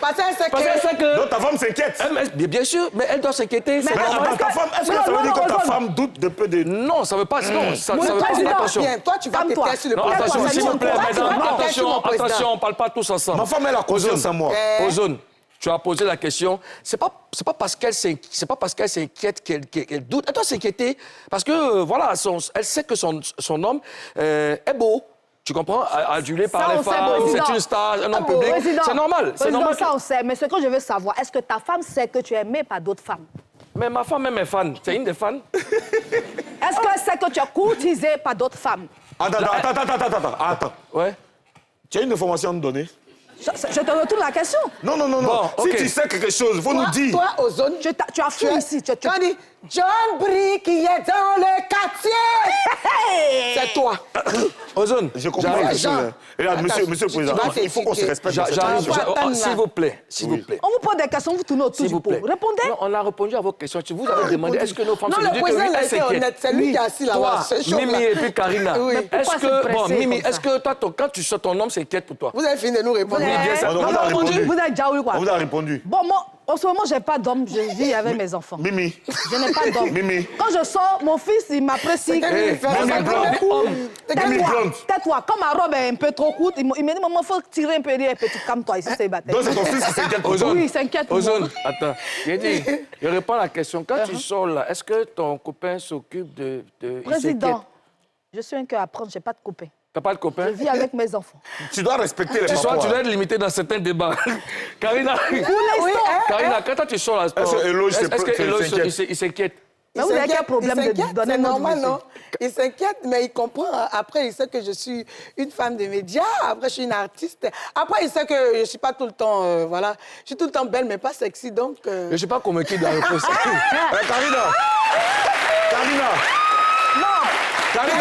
[SPEAKER 3] Parce qu'elle sait
[SPEAKER 2] Parce qu'elle
[SPEAKER 3] que...
[SPEAKER 2] sait que...
[SPEAKER 4] Donc ta femme s'inquiète.
[SPEAKER 2] Bien sûr, mais elle doit s'inquiéter. c'est
[SPEAKER 4] Mais
[SPEAKER 2] normal.
[SPEAKER 4] attends, ta femme, est-ce que ça veut dire que ta femme doute de peu de...
[SPEAKER 2] Non, ça veut pas... Non, ça
[SPEAKER 3] Moulou,
[SPEAKER 2] veut
[SPEAKER 3] toi,
[SPEAKER 2] pas...
[SPEAKER 3] tu vas
[SPEAKER 2] Attention.
[SPEAKER 3] bien. Toi, tu vas te
[SPEAKER 6] Calme-toi.
[SPEAKER 3] taire sur le
[SPEAKER 2] Non,
[SPEAKER 3] président.
[SPEAKER 2] attention,
[SPEAKER 3] Toi,
[SPEAKER 2] s'il
[SPEAKER 3] tu
[SPEAKER 2] vous plaît,
[SPEAKER 3] vas te
[SPEAKER 2] mesdames,
[SPEAKER 3] taire sur mon président.
[SPEAKER 2] attention, on parle pas tous ensemble.
[SPEAKER 4] Ma femme, elle a confiance en moi.
[SPEAKER 2] Ozone, tu as posé la question. C'est pas parce qu'elle s'inquiète qu'elle doute. Elle doit s'inquiéter parce que voilà, elle sait que son homme est beau. Tu comprends? Adulé par
[SPEAKER 6] Ça,
[SPEAKER 2] les
[SPEAKER 6] on sait,
[SPEAKER 2] femmes,
[SPEAKER 6] président.
[SPEAKER 2] c'est une star, un homme
[SPEAKER 6] Président,
[SPEAKER 2] public. C'est normal. C'est
[SPEAKER 6] président,
[SPEAKER 2] normal.
[SPEAKER 6] ça, on sait. Mais ce que je veux savoir, est-ce que ta femme sait que tu es aimé par d'autres femmes?
[SPEAKER 2] Mais ma femme même est fan. C'est une des fans.
[SPEAKER 6] Est-ce qu'elle sait que tu es courtisé par d'autres femmes?
[SPEAKER 4] Attends.
[SPEAKER 2] Ouais.
[SPEAKER 4] Tu as une information à nous donner?
[SPEAKER 6] Je te retourne la question.
[SPEAKER 4] Non.
[SPEAKER 2] Bon,
[SPEAKER 4] Si
[SPEAKER 2] ok.
[SPEAKER 4] tu sais quelque chose, il faut nous dire.
[SPEAKER 3] Toi, aux zones,
[SPEAKER 6] Tu as fui ici.
[SPEAKER 3] Quand on dit John Brie qui est dans le quartier, c'est toi.
[SPEAKER 2] Ozone,
[SPEAKER 4] Je comprends
[SPEAKER 2] j'arrive.
[SPEAKER 4] quelque chose. hein. Regarde, monsieur le Président,
[SPEAKER 3] vas
[SPEAKER 4] il faut qu'on se
[SPEAKER 3] t'expliquer.
[SPEAKER 4] respecte. dans cette
[SPEAKER 2] J'arrive.
[SPEAKER 4] émission.
[SPEAKER 3] attendre, là.
[SPEAKER 2] S'il vous plaît. S'il vous plaît.
[SPEAKER 6] On vous pose des questions, vous tournez autour
[SPEAKER 2] S'il
[SPEAKER 6] du
[SPEAKER 2] vous
[SPEAKER 6] pot.
[SPEAKER 2] plaît.
[SPEAKER 6] Répondez.
[SPEAKER 2] Non, on a répondu à vos questions. Vous avez demandé est-ce que nos femmes
[SPEAKER 3] Non,
[SPEAKER 2] se
[SPEAKER 3] le
[SPEAKER 2] disent que
[SPEAKER 3] président,
[SPEAKER 2] oui,
[SPEAKER 3] il a
[SPEAKER 2] elles
[SPEAKER 3] été
[SPEAKER 2] s'inquiètent.
[SPEAKER 3] honnête. C'est lui qui est assis là-bas.
[SPEAKER 2] Toi,
[SPEAKER 3] C'est chaud,
[SPEAKER 2] Mimi
[SPEAKER 3] là.
[SPEAKER 2] et puis Karina.
[SPEAKER 3] Oui. Mais
[SPEAKER 6] pourquoi
[SPEAKER 2] Est-ce
[SPEAKER 6] se
[SPEAKER 2] que,
[SPEAKER 6] presser
[SPEAKER 2] Mimi,
[SPEAKER 6] comme
[SPEAKER 2] est-ce que toi, quand tu sors, ton homme s'inquiète pour toi?
[SPEAKER 3] Vous avez fini de nous répondre.
[SPEAKER 2] Oui, bien sûr.
[SPEAKER 4] On vous a répondu.
[SPEAKER 6] Vous êtes déjà eu quoi?
[SPEAKER 4] On vous a répondu.
[SPEAKER 6] Bon, moi, en ce moment, j'ai pas d'homme. Je vis avec mes enfants.
[SPEAKER 4] Mimi.
[SPEAKER 6] Je n'ai pas d'homme.
[SPEAKER 4] Mimi.
[SPEAKER 6] Quand je sors, mon fils, il m'apprécie.
[SPEAKER 3] quel
[SPEAKER 2] Eh,
[SPEAKER 3] différence
[SPEAKER 2] Mimi
[SPEAKER 3] entre
[SPEAKER 2] blonde,
[SPEAKER 3] les coups?
[SPEAKER 2] homme.
[SPEAKER 4] Mimi
[SPEAKER 6] Tais-toi,
[SPEAKER 4] blonde.
[SPEAKER 6] tais-toi. Comme ma robe est un peu trop courte, il me dit, maman, il faut tirer un peu. Il dit, petit, calme-toi, ici, c'est bataille.
[SPEAKER 4] Donc c'est ton fils qui s'inquiète pour toi.
[SPEAKER 2] Ozone.
[SPEAKER 6] Oui, il s'inquiète pour
[SPEAKER 2] Ozone,
[SPEAKER 6] moi.
[SPEAKER 2] attends. J'ai dit, je réponds à la question. Quand tu sors là, est-ce que ton copain s'occupe de... il
[SPEAKER 6] Président,
[SPEAKER 2] s'inquiète?
[SPEAKER 6] je suis un cœur à prendre, je n'ai pas de copain.
[SPEAKER 2] T'as pas de copain?
[SPEAKER 6] Je vis avec mes enfants.
[SPEAKER 4] Tu dois respecter les
[SPEAKER 2] Tu
[SPEAKER 4] papas.
[SPEAKER 2] dois être limité dans certains débats. Karina,
[SPEAKER 3] Oui, hein?
[SPEAKER 2] Karina, quand tu sors là,
[SPEAKER 4] Est-ce que Eloge
[SPEAKER 2] il
[SPEAKER 4] s'inquiète?
[SPEAKER 2] s'inquiète?
[SPEAKER 6] Mais vous avez quel problème de donner
[SPEAKER 3] C'est
[SPEAKER 6] notre
[SPEAKER 3] normal,
[SPEAKER 6] monsieur?
[SPEAKER 3] non? Il s'inquiète, mais il comprend. Après, il sait que je suis une femme de médias. Après, je suis une artiste. Après, il sait que je ne suis pas tout le temps, voilà. Je suis tout le temps belle, mais pas sexy, donc...
[SPEAKER 2] Je ne suis pas convaincu de la réponse.
[SPEAKER 4] Karina.
[SPEAKER 2] Karina,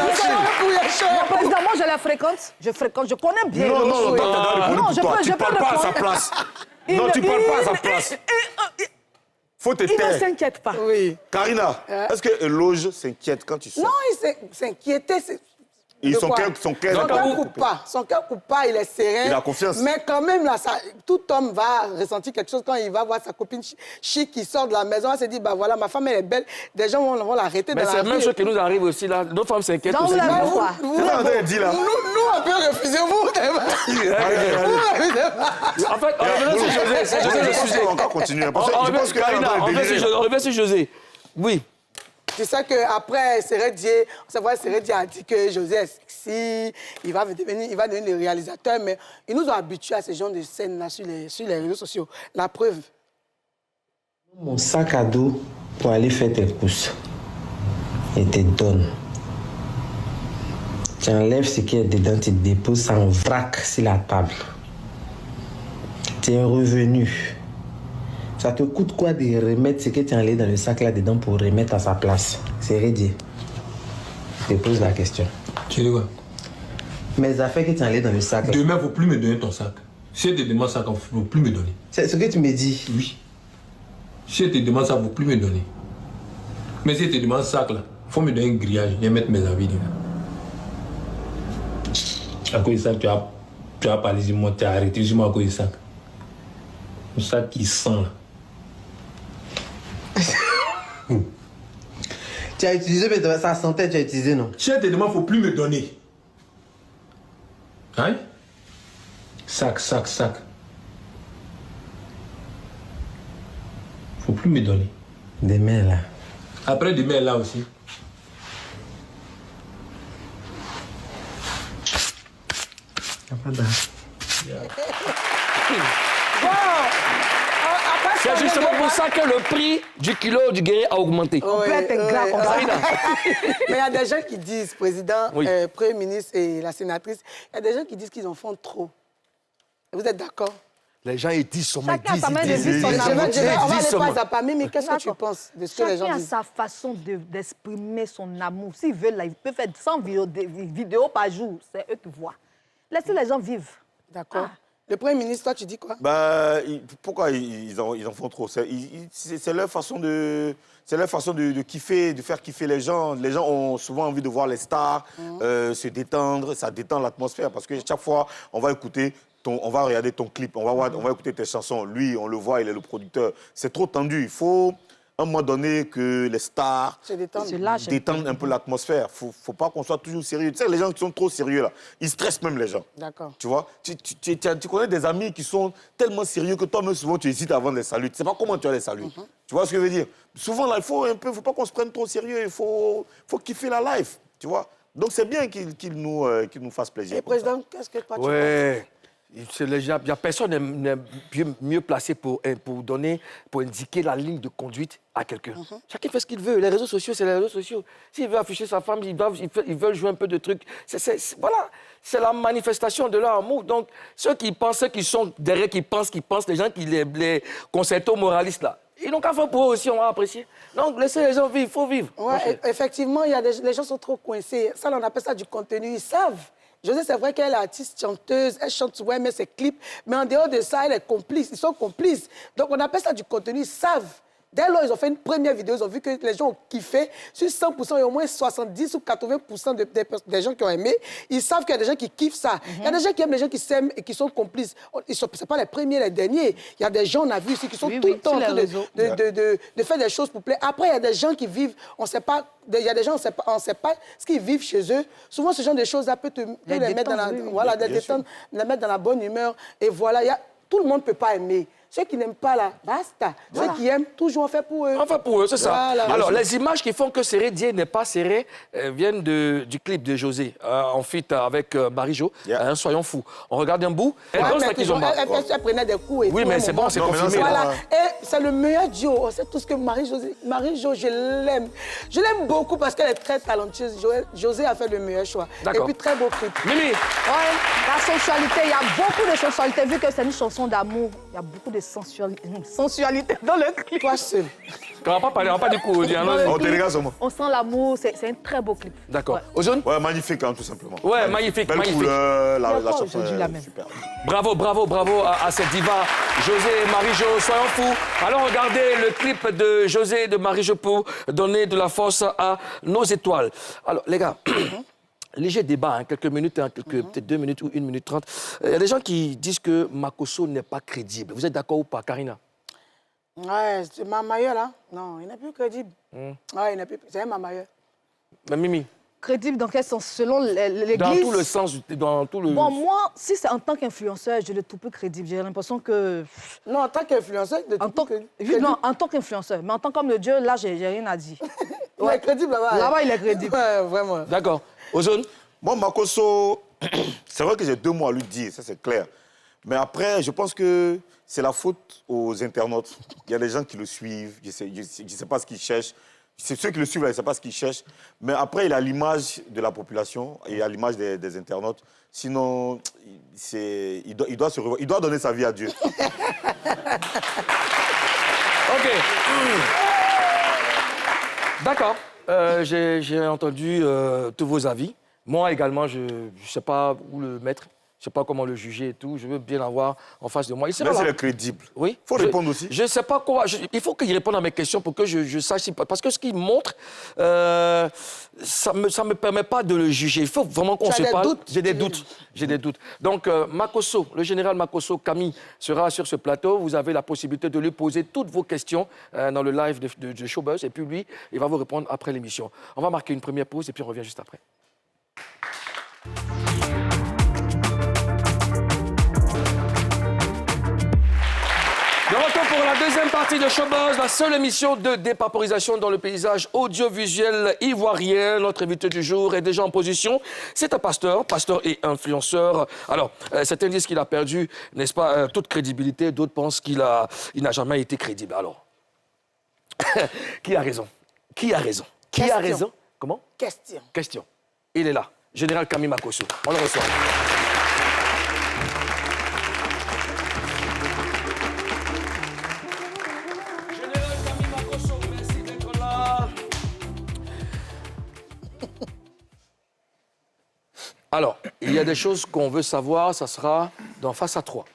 [SPEAKER 6] Non, président, moi, je la fréquente. Je connais bien.
[SPEAKER 4] Non,
[SPEAKER 6] Eloge.
[SPEAKER 4] toi, t'as
[SPEAKER 6] Non,
[SPEAKER 4] répondu
[SPEAKER 6] je
[SPEAKER 4] pour toi.
[SPEAKER 6] peux-
[SPEAKER 4] Tu
[SPEAKER 6] je peux
[SPEAKER 4] parles pas à sa
[SPEAKER 6] répondre.
[SPEAKER 4] place. Non, tu parles pas à sa place. faut te
[SPEAKER 6] Il ne
[SPEAKER 4] taire.
[SPEAKER 6] s'inquiète pas.
[SPEAKER 1] Oui.
[SPEAKER 4] Karina, est-ce que Eloge s'inquiète quand tu sors?
[SPEAKER 1] Non, il s'inquiétait.
[SPEAKER 4] Et
[SPEAKER 1] de
[SPEAKER 4] son
[SPEAKER 1] quoi?
[SPEAKER 4] cœur
[SPEAKER 1] Son cœur coupe pas. Son cœur coupe pas, il est serein.
[SPEAKER 4] Il a confiance.
[SPEAKER 1] Mais quand même, là, tout homme va ressentir quelque chose quand il va voir sa copine chic qui sort de la maison. Elle se dit, bah voilà, ma femme, elle est belle. Des gens vont l'arrêter dans
[SPEAKER 2] Mais
[SPEAKER 1] la
[SPEAKER 2] c'est
[SPEAKER 1] rue.
[SPEAKER 2] la même chose qui nous arrive aussi, là. Nos femmes s'inquiètent
[SPEAKER 6] Donc,
[SPEAKER 2] aussi.
[SPEAKER 6] vous l'avez quoi?
[SPEAKER 4] C'est ça qu'on dit là.
[SPEAKER 1] Nous, on peut refuser, vous.
[SPEAKER 2] En fait, on revient sur José. C'est José le sujet.
[SPEAKER 4] On va encore continuer.
[SPEAKER 2] On
[SPEAKER 4] Parce que je pense que
[SPEAKER 2] Karina,
[SPEAKER 4] Karina,
[SPEAKER 2] on revient sur José. Oui.
[SPEAKER 1] Tu sais qu'après, Sérédier a dit que José est sexy, il va devenir le réalisateur, mais ils nous ont habitués à ce genre de scènes-là sur les réseaux sociaux. La preuve.
[SPEAKER 7] Mon sac à dos pour aller faire tes courses. Et te donne. Tu enlèves ce qui est dedans, tu déposes ça en vrac sur la table. Tu es revenu. Ça te coûte quoi de remettre ce que tu as enlevé dans le sac là-dedans pour remettre à sa place? C'est rédié. Je te pose la question.
[SPEAKER 8] Tu dis quoi?
[SPEAKER 7] Mes affaires que tu as enlevées dans le sac là.
[SPEAKER 8] Demain, il ne faut plus me donner ton sac. Si elle te demande ça, il ne faut plus me donner.
[SPEAKER 7] C'est ce que tu me dis.
[SPEAKER 8] Oui. Si elle te demande ça, il ne faut plus me donner. Mais si elle te demande ça, il faut me donner un grillage. Je vais mettre mes habits dedans. À cause de ça, tu as parlé sur moi, tu as arrêté sur moi à cause de ça. Le sac qui sent là.
[SPEAKER 7] Tu as utilisé, mais ça sentait, tu as utilisé, non?
[SPEAKER 8] Si elle te demande, il ne faut plus me donner. Hein? Sac. Il ne faut plus me donner.
[SPEAKER 7] Demain, là.
[SPEAKER 8] Après demain, là aussi.
[SPEAKER 2] C'est justement pour ça que le prix du kilo du guéret a augmenté.
[SPEAKER 6] On peut être ingrat comme ça.
[SPEAKER 1] Mais il y a des gens qui disent, président,
[SPEAKER 2] Oui.
[SPEAKER 1] Premier ministre et la sénatrice, il y a des gens qui disent qu'ils en font trop. Vous êtes d'accord?
[SPEAKER 2] Les gens, ils disent seulement,
[SPEAKER 6] Chacun a sa manière de vivre son
[SPEAKER 1] On va
[SPEAKER 6] amour.
[SPEAKER 1] aller pas à Pamé, mais qu'est-ce que tu
[SPEAKER 6] D'accord.
[SPEAKER 1] penses de ce que les gens
[SPEAKER 6] Chacun a
[SPEAKER 1] disent?
[SPEAKER 6] sa façon d'exprimer son amour. S'ils veulent, là, ils peuvent faire 100 vidéos par jour. C'est eux qui voient. Laissez les gens vivre.
[SPEAKER 1] D'accord. Le Premier ministre, toi, tu dis quoi?
[SPEAKER 4] Bah, pourquoi ils en font trop? C'est leur façon de... C'est leur façon de kiffer, de faire kiffer les gens. Les gens ont souvent envie de voir les stars, se détendre. Ça détend l'atmosphère parce que chaque fois, on va écouter... on va regarder ton clip, on va écouter tes chansons. Lui, on le voit, il est le producteur. C'est trop tendu. Il faut, à un moment donné, que les stars détendent un peu l'atmosphère. Il ne faut pas qu'on soit toujours sérieux. Tu sais, les gens qui sont trop sérieux, là, ils stressent même les gens.
[SPEAKER 1] D'accord.
[SPEAKER 4] Tu vois, tu connais des amis qui sont tellement sérieux que toi-même, souvent, tu hésites avant de les saluer. Tu ne sais pas comment tu vas les saluer. Tu vois ce que je veux dire? Souvent, là, il faut pas qu'on se prenne trop sérieux. Il faut kiffer la life. Tu vois? Donc, c'est bien qu'il nous fasse plaisir.
[SPEAKER 1] Et président, qu'est-ce que toi, tu penses?
[SPEAKER 2] Ouais. Il n'y a personne n'est mieux placé pour indiquer la ligne de conduite à quelqu'un. Chacun fait ce qu'il veut. Les réseaux sociaux, c'est les réseaux sociaux. S'il veut afficher sa femme, ils veulent jouer un peu de trucs. Voilà, c'est la manifestation de leur amour. Donc, ceux qui pensent, ceux qui sont derrière, qui pensent, les gens qui les concertos moralistes, là, ils n'ont qu'à faire pour eux aussi, on va apprécier. Donc, laissez les gens vivre, il faut vivre.
[SPEAKER 1] Ouais, effectivement, les gens sont trop coincés. Ça, on appelle ça du contenu. Ils savent. José, c'est vrai qu'elle est artiste, chanteuse, elle chante souvent, elle met ses clips, mais en dehors de ça, elle est complice, ils sont complices. Donc on appelle ça du contenu, ils savent. Dès lors, ils ont fait une première vidéo, ils ont vu que les gens ont kiffé. Sur 100%, il y a au moins 70 ou 80% des gens qui ont aimé. Ils savent qu'il y a des gens qui kiffent ça. Il y a des gens qui aiment les gens qui s'aiment et qui sont complices. Ce n'est pas les premiers, les derniers. Il y a des gens, on a vu ici, qui sont tout le temps en train de faire des choses pour plaire. Après, il y a des gens qui vivent, on ne sait pas, il y a des gens, on ne sait pas ce qu'ils vivent chez eux. Souvent, ce genre de choses-là peut les mettre dans la, voilà, les détendre, les mettre dans la bonne humeur. Et voilà, tout le monde ne peut pas aimer. Ceux qui n'aiment pas, là, basta. Voilà. Ceux qui aiment, toujours on fait pour eux.
[SPEAKER 2] On fait pour eux, c'est ça.
[SPEAKER 1] Voilà.
[SPEAKER 2] Alors, les images qui font que Serré Dié n'est pas serré viennent du clip de José, en feat avec Marie-Jo, Soyons fous. On regarde un bout, elle danse la kizomba.
[SPEAKER 1] Elle prenait des coups et tout.
[SPEAKER 2] Oui, mais c'est bon, c'est confirmé.
[SPEAKER 1] Voilà. Et c'est le meilleur duo. On sait tous que Marie-Jo, je l'aime. Je l'aime beaucoup parce qu'elle est très talentueuse. José a fait le meilleur choix. Et puis, très beau clip.
[SPEAKER 2] Mimi.
[SPEAKER 6] Ouais, la sensualité, il y a beaucoup de sensualité. Vu que c'est une chanson d'amour, il y a beaucoup de sensualité dans le clip.
[SPEAKER 3] Toi seul.
[SPEAKER 2] On va pas parler, on va pas dire quoi.
[SPEAKER 4] On te regarde seulement.
[SPEAKER 6] On sent l'amour, c'est un très beau clip.
[SPEAKER 2] D'accord.
[SPEAKER 6] Ouais.
[SPEAKER 2] Ozone?
[SPEAKER 4] Ouais, magnifique, hein, tout simplement.
[SPEAKER 2] Ouais, magnifique,
[SPEAKER 4] Belle
[SPEAKER 2] magnifique.
[SPEAKER 4] couleur, la
[SPEAKER 6] D'accord,
[SPEAKER 4] chanson
[SPEAKER 6] je dis la
[SPEAKER 4] est
[SPEAKER 6] même.
[SPEAKER 4] super.
[SPEAKER 2] Bravo, bravo, bravo à cette diva, José et Marie-Jo, soyons fous. Allons regarder le clip de José et de Marie-Jo pour donner de la force à nos étoiles. Alors, les gars, léger débat, hein, quelques minutes, hein, peut-être 2 minutes ou 1 minute 30. Il y a des gens qui disent que Makosso n'est pas crédible. Vous êtes d'accord ou pas, Karina?
[SPEAKER 3] Ouais, c'est Mamaye, là. Non, il n'est plus crédible. Ouais, il n'est plus... C'est un Mamaye.
[SPEAKER 2] Mais Mimi?
[SPEAKER 6] Crédible dans quel sens? Selon l'Église?
[SPEAKER 2] Dans tout le sens, dans tout le...
[SPEAKER 6] Bon, moi, si c'est en tant qu'influenceur, je le trouve plus crédible. J'ai l'impression que...
[SPEAKER 3] Non, en tant qu'influenceur, de
[SPEAKER 6] En tant, juste, non, en tant qu'influenceur. Mais en tant qu'homme de Dieu, là, j'ai rien à dire.
[SPEAKER 3] Il est crédible là-bas.
[SPEAKER 6] Là-bas, il est crédible.
[SPEAKER 3] Ouais, vraiment.
[SPEAKER 2] D'accord. Ozone?
[SPEAKER 4] Moi, Makosso, c'est vrai que j'ai 2 mots à lui dire, ça c'est clair. Mais après, je pense que c'est la faute aux internautes. Il y a des gens qui le suivent, je sais pas ce qu'ils cherchent. C'est ceux qui le suivent, là, je ne sais pas ce qu'ils cherchent. Mais après, il a l'image de la population et à l'image des internautes. Sinon, il doit donner sa vie à Dieu.
[SPEAKER 2] OK. D'accord. J'ai entendu tous vos avis. Moi également, je ne sais pas où le mettre. Je ne sais pas comment le juger et tout. Je veux bien l'avoir en face de moi.
[SPEAKER 4] Mais c'est crédible.
[SPEAKER 2] Oui.
[SPEAKER 4] Il faut répondre aussi.
[SPEAKER 2] Je ne sais pas quoi. Il faut qu'il réponde à mes questions pour que je sache. Parce que ce qu'il montre, ça me permet pas de le juger. Il faut vraiment qu'on se parle. J'ai des doutes. J'ai des doutes. Donc, Makosso, le général Makosso, Camille, sera sur ce plateau. Vous avez la possibilité de lui poser toutes vos questions dans le live de Showbuzz. Et puis lui, il va vous répondre après l'émission. On va marquer une première pause et puis on revient juste après. De retour pour la deuxième partie de Showbuzz, la seule émission de dépaporisation dans le paysage audiovisuel ivoirien. Notre invité du jour est déjà en position. C'est un pasteur et influenceur. Alors, certains disent qu'il a perdu, n'est-ce pas, toute crédibilité. D'autres pensent qu'il n'a jamais été crédible. Alors, qui a raison? Qui a raison? Qui a raison? Comment? Question. Il est là. Général Camille Makosso. On le reçoit. Alors, il y a des choses qu'on veut savoir, ça sera dans Face à 3.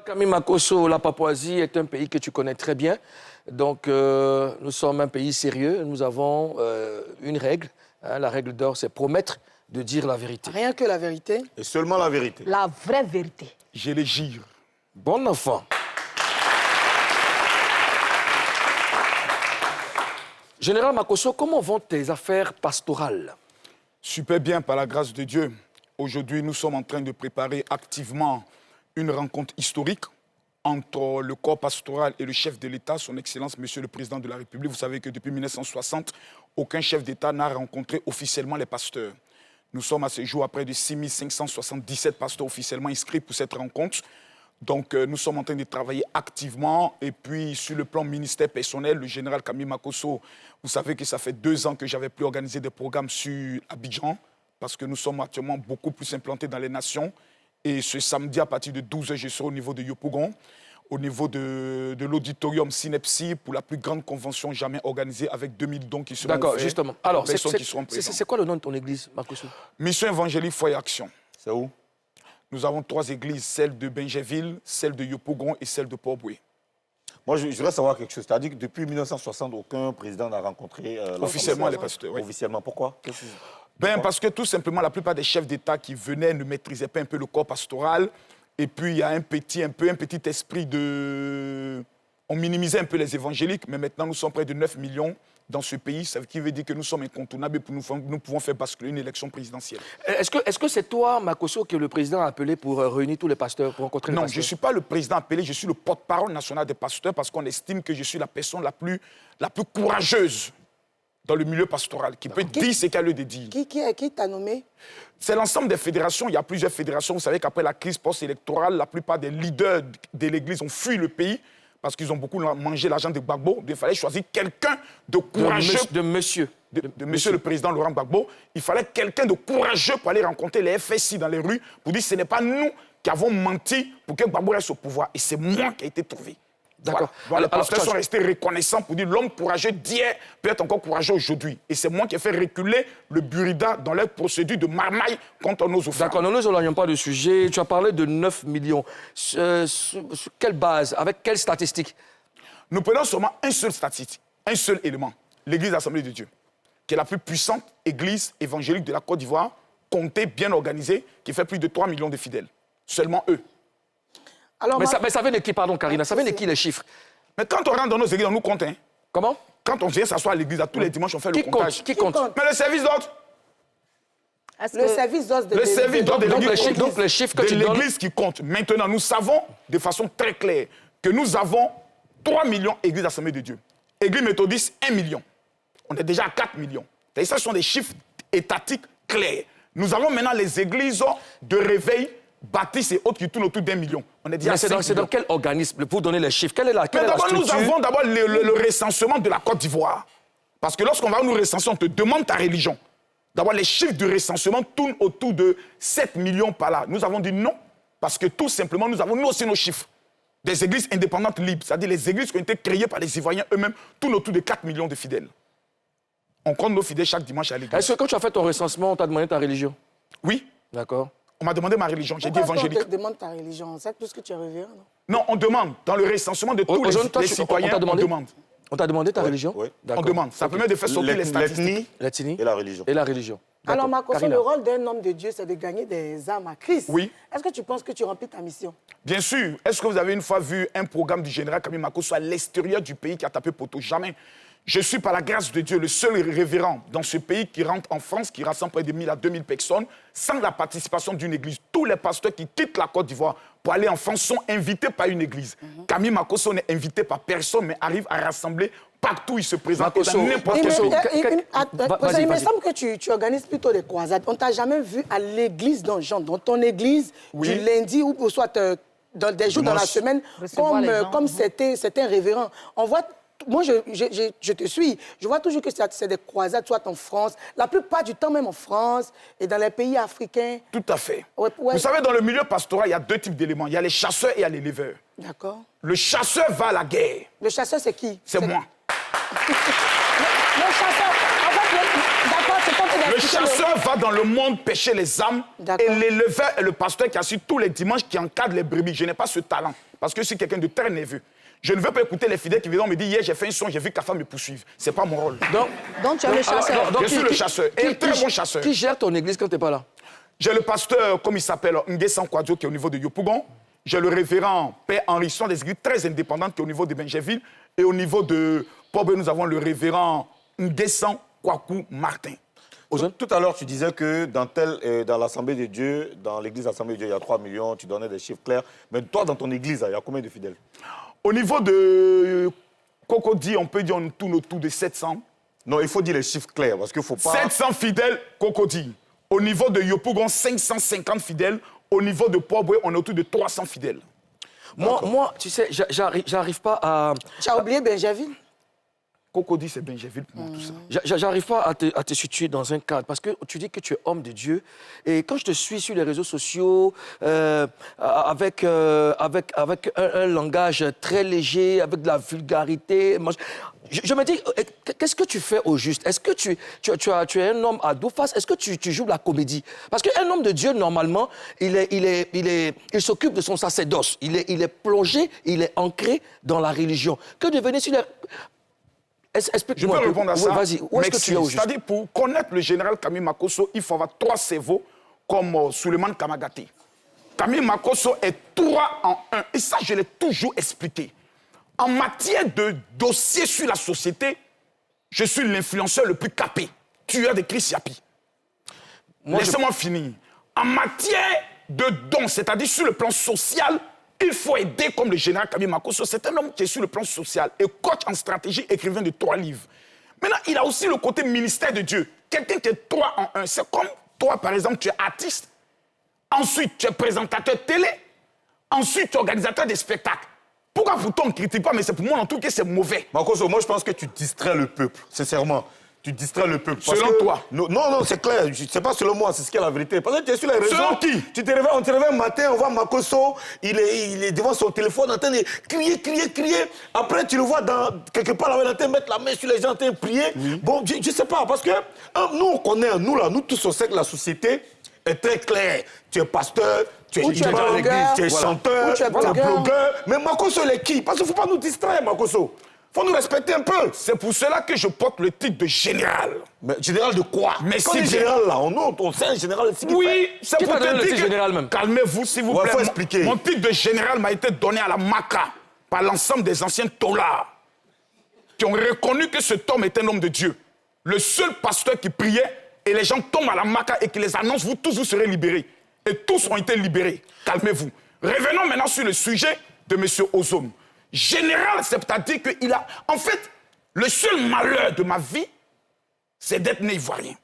[SPEAKER 2] Camille Makosso, la Papouasie est un pays que tu connais très bien. Donc, nous sommes un pays sérieux. Nous avons une règle. Hein, la règle d'or, c'est promettre de dire la vérité.
[SPEAKER 3] Rien que la vérité.
[SPEAKER 4] Et seulement la vérité.
[SPEAKER 6] La vraie vérité.
[SPEAKER 4] Je le jure.
[SPEAKER 2] Bon enfant. Général Makosso, comment vont tes affaires pastorales?
[SPEAKER 9] Super bien, par la grâce de Dieu. Aujourd'hui, nous sommes en train de préparer activement une rencontre historique entre le corps pastoral et le chef de l'État, son Excellence, Monsieur le Président de la République. Vous savez que depuis 1960, aucun chef d'État n'a rencontré officiellement les pasteurs. Nous sommes à ce jour à près de 6577 pasteurs officiellement inscrits pour cette rencontre. Donc, nous sommes en train de travailler activement. Et puis, sur le plan ministère personnel, le général Camille Makosso, vous savez que ça fait 2 ans que je n'avais plus organisé des programmes sur Abidjan, parce que nous sommes actuellement beaucoup plus implantés dans les nations. Et ce samedi, à partir de 12h, je serai au niveau de Yopougon, au niveau de l'auditorium Synepsi, pour la plus grande convention jamais organisée, avec 2000 dons qui seront faits.
[SPEAKER 2] D'accord, justement. Alors,
[SPEAKER 9] c'est
[SPEAKER 2] quoi le nom de ton église, Makosso?
[SPEAKER 9] Mission évangélique Foi et Action.
[SPEAKER 4] C'est où?
[SPEAKER 9] Nous avons 3 églises, celle de Benjéville, celle de Yopougon et celle de Port-Boué.
[SPEAKER 4] Moi, je voudrais savoir quelque chose. C'est-à-dire que depuis 1960, aucun président n'a rencontré...
[SPEAKER 9] officiellement les pasteurs, oui.
[SPEAKER 4] Officiellement, pourquoi?
[SPEAKER 9] Parce que tout simplement, la plupart des chefs d'État qui venaient ne maîtrisaient pas un peu le corps pastoral. Et puis, il y a un petit esprit de... On minimisait un peu les évangéliques, mais maintenant, nous sommes près de 9 millions dans ce pays, ce qui veut dire que nous sommes incontournables et nous pouvons faire basculer une élection présidentielle.
[SPEAKER 2] Est-ce que c'est toi, Makosso, que le président a appelé pour réunir tous les pasteurs, pour rencontrer les pasteurs?
[SPEAKER 9] Non, je ne suis pas le président appelé, je suis le porte-parole national des pasteurs parce qu'on estime que je suis la personne la plus courageuse dans le milieu pastoral, qui peut dire ce qu'elle a de dire.
[SPEAKER 3] Qui t'a nommé?
[SPEAKER 9] C'est l'ensemble des fédérations. Il y a plusieurs fédérations. Vous savez qu'après la crise post-électorale, la plupart des leaders de l'Église ont fui le pays parce qu'ils ont beaucoup mangé l'argent de Gbagbo. Il fallait choisir quelqu'un de courageux.
[SPEAKER 2] De monsieur.
[SPEAKER 9] de Monsieur le Président Laurent Gbagbo, il fallait quelqu'un de courageux pour aller rencontrer les FSI dans les rues pour dire ce n'est pas nous qui avons menti pour que Gbagbo reste au pouvoir. Et c'est moi qui ai été trouvé.
[SPEAKER 2] D'accord.
[SPEAKER 9] Voilà. Les pasteurs sont restés reconnaissants pour dire l'homme courageux d'hier peut être encore courageux aujourd'hui. Et c'est moi qui ai fait reculer le Burida dans leur procédure de marmaille contre nos offrandes.
[SPEAKER 2] D'accord, nous n'éloignons pas du sujet. Tu as parlé de 9 millions. Sur quelle base? Avec quelles statistiques?
[SPEAKER 9] Nous prenons seulement un seul statistique, un seul élément. L'Église Assemblée de Dieu, qui est la plus puissante église évangélique de la Côte d'Ivoire, comptée, bien organisée, qui fait plus de 3 millions de fidèles. Seulement eux.
[SPEAKER 3] Alors,
[SPEAKER 2] Mais ça vient de qui, pardon, Karina? Ça vient de qui, les chiffres?
[SPEAKER 9] Mais quand on rentre dans nos églises, on nous compte. Hein.
[SPEAKER 2] Comment?
[SPEAKER 9] Quand on vient s'asseoir à l'église, tous les dimanches, on fait le comptage.
[SPEAKER 2] Qui compte?
[SPEAKER 9] Mais le service d'ordre.
[SPEAKER 3] le service d'ordre de
[SPEAKER 9] Le service d'ordre de l'église.
[SPEAKER 2] Donc les chiffres que tu donnes...
[SPEAKER 9] l'église qui compte. Maintenant, nous savons de façon très claire que nous avons 3 millions d'églises Assemblée de Dieu. Église méthodiste, 1 million. On est déjà à 4 millions. Et ça, ce sont des chiffres étatiques clairs. Nous avons maintenant les églises de réveil, baptistes et autres qui tournent autour d'1 million. On est déjà à 5 millions.
[SPEAKER 2] C'est dans quel organisme? Pour donner les chiffres, quelle est la structure?
[SPEAKER 9] Nous avons d'abord le recensement de la Côte d'Ivoire. Parce que lorsqu'on va nous recenser, on te demande ta religion. D'abord, les chiffres du recensement tournent autour de 7 millions par là. Nous avons dit non, parce que tout simplement, nous avons nous aussi nos chiffres. Des églises indépendantes libres, c'est-à-dire les églises qui ont été créées par les Ivoiriens eux-mêmes, tournent autour de 4 millions de fidèles. On compte nos fidèles chaque dimanche à l'église.
[SPEAKER 2] Est-ce que quand tu as fait ton recensement, on t'a demandé ta religion?
[SPEAKER 9] Oui.
[SPEAKER 2] D'accord.
[SPEAKER 9] On m'a demandé ma religion, j'ai dit évangélique.
[SPEAKER 3] On te demande ta religion, c'est plus que tu es révérend, non?
[SPEAKER 9] Non, on demande. Dans le recensement de tous les citoyens, on demande.
[SPEAKER 2] On t'a demandé ta religion?
[SPEAKER 4] Oui.
[SPEAKER 9] On demande. Ça permet de faire sortir les statistiques.
[SPEAKER 2] L'ethnie
[SPEAKER 4] et la religion.
[SPEAKER 2] Et la religion.
[SPEAKER 3] Alors, Makosso, le rôle d'un homme de Dieu, c'est de gagner des âmes à Christ.
[SPEAKER 9] Oui.
[SPEAKER 3] Est-ce que tu penses que tu remplis ta mission?
[SPEAKER 9] Bien sûr. Est-ce que vous avez une fois vu un programme du général Camille Makosso à l'extérieur du pays qui a tapé poteau? Jamais. Je suis, par la grâce de Dieu, le seul révérend dans ce pays qui rentre en France, qui rassemble près de 1000 à 2000 personnes, sans la participation d'une église. Tous les pasteurs qui quittent la Côte d'Ivoire pour aller en France sont invités par une église. Camille Makosso n'est invité par personne, mais arrive à rassembler partout où il se présente.
[SPEAKER 2] Makosso,
[SPEAKER 9] dans n'importe quel pays.
[SPEAKER 3] Il me semble que tu organises plutôt des croisades. On ne t'a jamais vu à l'église dans ton église, du lundi ou soit dans des jours dans la semaine, comme c'était un révérend. On voit... Moi, je te suis. Je vois toujours que c'est des croisades, soit en France, la plupart du temps même en France et dans les pays africains.
[SPEAKER 9] Tout à fait.
[SPEAKER 3] Ouais.
[SPEAKER 9] Vous savez, dans le milieu pastoral, il y a deux types d'éléments. Il y a les chasseurs et il y a les éleveurs.
[SPEAKER 3] D'accord.
[SPEAKER 9] Le chasseur va à la guerre.
[SPEAKER 3] Le chasseur, c'est qui?
[SPEAKER 9] C'est moi.
[SPEAKER 3] Le chasseur, en fait, d'accord, c'est quand
[SPEAKER 9] le chasseur va dans le monde pêcher les âmes et l'éleveur est le pasteur qui assure tous les dimanches, qui encadre les brebis. Je n'ai pas ce talent parce que je suis quelqu'un de très nerveux. Je ne veux pas écouter les fidèles qui viennent me dire hier j'ai fait un son, j'ai vu Kafa me poursuivre. C'est pas mon rôle.
[SPEAKER 6] Donc tu es le chasseur.
[SPEAKER 9] Je suis le chasseur. Et un très bon chasseur.
[SPEAKER 2] Qui gère ton église quand tu n'es pas là?
[SPEAKER 9] J'ai le pasteur, comme il s'appelle, Nguessan Kwadjo, qui est au niveau de Yopougon. J'ai le révérend Père Henri, sont des églises très indépendantes qui est au niveau de Benjéville. Et au niveau de Pobe, nous avons le révérend Nguessan Kwaku Martin.
[SPEAKER 4] Tout à l'heure, tu disais que dans l'Assemblée de Dieu, dans l'église Assemblée de Dieu, il y a 3 millions, tu donnais des chiffres clairs. Mais toi, dans ton église, il y a combien de fidèles?
[SPEAKER 9] Au niveau de Cocody, on peut dire on tourne autour de 700.
[SPEAKER 4] Non, il faut dire les chiffres clairs, parce qu'il ne faut pas...
[SPEAKER 9] 700 fidèles, Cocody. Au niveau de Yopougon, 550 fidèles. Au niveau de Poiboué, on est autour de 300 fidèles.
[SPEAKER 2] Moi, tu sais, j'arrive pas à...
[SPEAKER 3] Tu as oublié Benjaville?
[SPEAKER 9] Cocody, c'est Benjéville pour moi, tout ça.
[SPEAKER 2] J'arrive pas à te situer dans un cadre, parce que tu dis que tu es homme de Dieu. Et quand je te suis sur les réseaux sociaux, avec un langage très léger, avec de la vulgarité, je me dis, qu'est-ce que tu fais au juste? Est-ce que tu es un homme à deux faces? Est-ce que tu joues la comédie? Parce qu'un homme de Dieu, normalement, il s'occupe de son sacerdoce. Il est plongé, il est ancré dans la religion. Que devenir sur les...
[SPEAKER 9] Je peux répondre à ça.
[SPEAKER 2] Vas-y, où est-ce que tu es au juste?
[SPEAKER 9] C'est-à-dire, pour connaître le général Camille Makosso, il faut avoir 3 cerveaux comme Suleiman Kamagati. Camille Makosso est 3 en 1. Et ça, je l'ai toujours expliqué. En matière de dossier sur la société, je suis l'influenceur le plus capé, tueur de Chris Yapi. Laissez-moi finir. En matière de dons, c'est-à-dire sur le plan social, il faut aider comme le général Camille Makosso. C'est un homme qui est sur le plan social et coach en stratégie, écrivain de 3 livres. Maintenant, il a aussi le côté ministère de Dieu. Quelqu'un qui est 3 en 1. C'est comme toi, par exemple, tu es artiste. Ensuite, tu es présentateur télé. Ensuite, tu es organisateur des spectacles. Pourquoi pour toi, on ne critique pas, mais c'est pour moi, en tout cas, c'est mauvais.
[SPEAKER 4] Makosso, moi, je pense que tu distrais le peuple, sincèrement. tu distrais le peuple.
[SPEAKER 9] Selon toi?
[SPEAKER 4] Non, c'est clair. C'est pas selon moi, c'est ce qui est la vérité. Parce que tu es sur les réseaux.
[SPEAKER 9] Selon qui?
[SPEAKER 4] On te réveille un matin, on voit Makosso, il est devant son téléphone en train de crier. Après, tu le vois quelque part là, en train de mettre la main sur les gens, en train de prier. Bon, je sais pas, parce que nous, on connaît, nous tous, on sait que la société est très claire. Tu es pasteur, tu es
[SPEAKER 3] blogueur,
[SPEAKER 4] à l'église, tu es chanteur, tu es blogueur. Mais Makosso, il est qui? Parce qu'il ne faut pas nous distraire, Makosso. Il faut nous respecter un peu.
[SPEAKER 9] C'est pour cela que je porte le titre de général.
[SPEAKER 4] Mais général de quoi?
[SPEAKER 9] Mais
[SPEAKER 4] quand on est général, là, on sait un général.
[SPEAKER 9] Oui, c'est
[SPEAKER 2] Qui
[SPEAKER 9] pour
[SPEAKER 2] t'a donné
[SPEAKER 9] te
[SPEAKER 2] le
[SPEAKER 9] dire
[SPEAKER 2] titre général même?
[SPEAKER 9] Calmez-vous, s'il vous plaît.
[SPEAKER 4] Faut expliquer.
[SPEAKER 9] Mon titre de général m'a été donné à la Maca par l'ensemble des anciens taulards qui ont reconnu que cet homme est un homme de Dieu. Le seul pasteur qui priait et les gens tombent à la Maca et qui les annonce, vous tous, vous serez libérés. Et tous ont été libérés. Calmez-vous. Revenons maintenant sur le sujet de M. Ozone. Général, c'est-à-dire qu'il a... En fait, le seul malheur de ma vie, c'est d'être né ivoirien.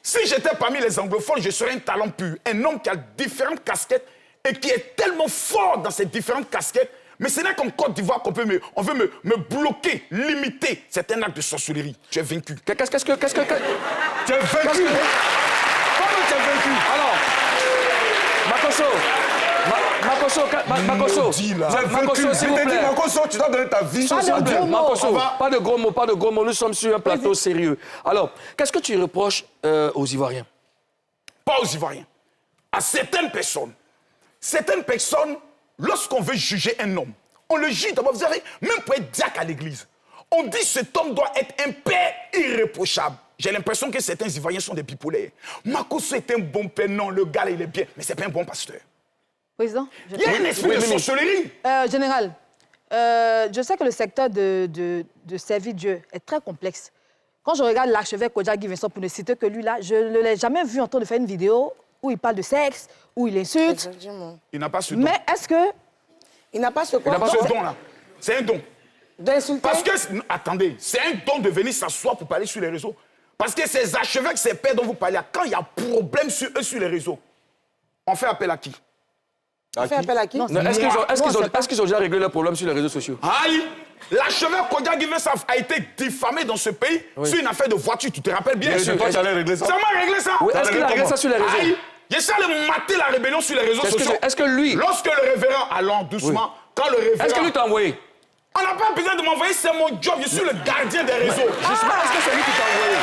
[SPEAKER 9] Si j'étais parmi les anglophones, je serais un talent pur. Un homme qui a différentes casquettes et qui est tellement fort dans ces différentes casquettes. Mais ce n'est qu'en Côte d'Ivoire qu'on veut me bloquer, limiter. C'est un acte de sorcellerie. Tu es vaincu.
[SPEAKER 2] Qu'est-ce que...
[SPEAKER 4] Tu es vaincu.
[SPEAKER 2] Comment tu es vaincu? Alors, Makosso, s'il vous plaît.
[SPEAKER 4] Makosso, tu dois donner ta vie sur
[SPEAKER 2] S'il vous plaît, Makosso, pas de gros mots, nous sommes sur un plateau sérieux. Alors, qu'est-ce que tu reproches aux Ivoiriens?
[SPEAKER 9] Pas aux Ivoiriens. À certaines personnes, lorsqu'on veut juger un homme, on le juge d'abord. Vous savez, même pour être diacre à l'église, on dit que cet homme doit être un père irréprochable. J'ai l'impression que certains Ivoiriens sont des bipolaires. Makosso est un bon père, non, le gars là, il est bien, mais c'est pas un bon pasteur.
[SPEAKER 6] Président,
[SPEAKER 9] Il y a un esprit de sorcellerie.
[SPEAKER 6] Général, je sais que le secteur de servir Dieu est très complexe. Quand je regarde l'archevêque Kodja Vincent, pour ne citer que lui là, je ne l'ai jamais vu en train de faire une vidéo où il parle de sexe, où il insulte.
[SPEAKER 3] Exactement.
[SPEAKER 9] Il n'a pas ce don.
[SPEAKER 6] Mais est-ce que...
[SPEAKER 3] Il n'a pas ce quoi?
[SPEAKER 9] Il n'a pas ce don là. C'est un don.
[SPEAKER 3] D'insulter?
[SPEAKER 9] Parce que, attendez, c'est un don de venir s'asseoir pour parler sur les réseaux. Parce que ces archevêques, ces pères dont vous parlez, quand il y a problème sur eux sur les réseaux, on fait appel à qui?
[SPEAKER 3] On fait appel à qui?
[SPEAKER 2] Est-ce qu'ils ont déjà réglé leurs problèmes sur les réseaux sociaux?
[SPEAKER 9] Aïe! L'archevêque Kodja Vincent a été diffamé dans ce pays sur une affaire de voiture, tu te rappelles bien?
[SPEAKER 4] Bien sûr, toi, tu allais régler ça.
[SPEAKER 9] Ça m'a réglé ça?
[SPEAKER 2] Oui, est-ce qu'il a réglé ça sur les réseaux?
[SPEAKER 9] Aïe! J'essaie de mater la rébellion sur les réseaux sociaux.
[SPEAKER 2] Est-ce que lui...
[SPEAKER 9] Lorsque le révérend, allons doucement, quand le révérend...
[SPEAKER 2] Est-ce que lui t'a envoyé?
[SPEAKER 9] On n'a pas besoin de m'envoyer, c'est mon job, je suis le gardien des réseaux.
[SPEAKER 2] Justement, est-ce que c'est lui qui t'a envoyé?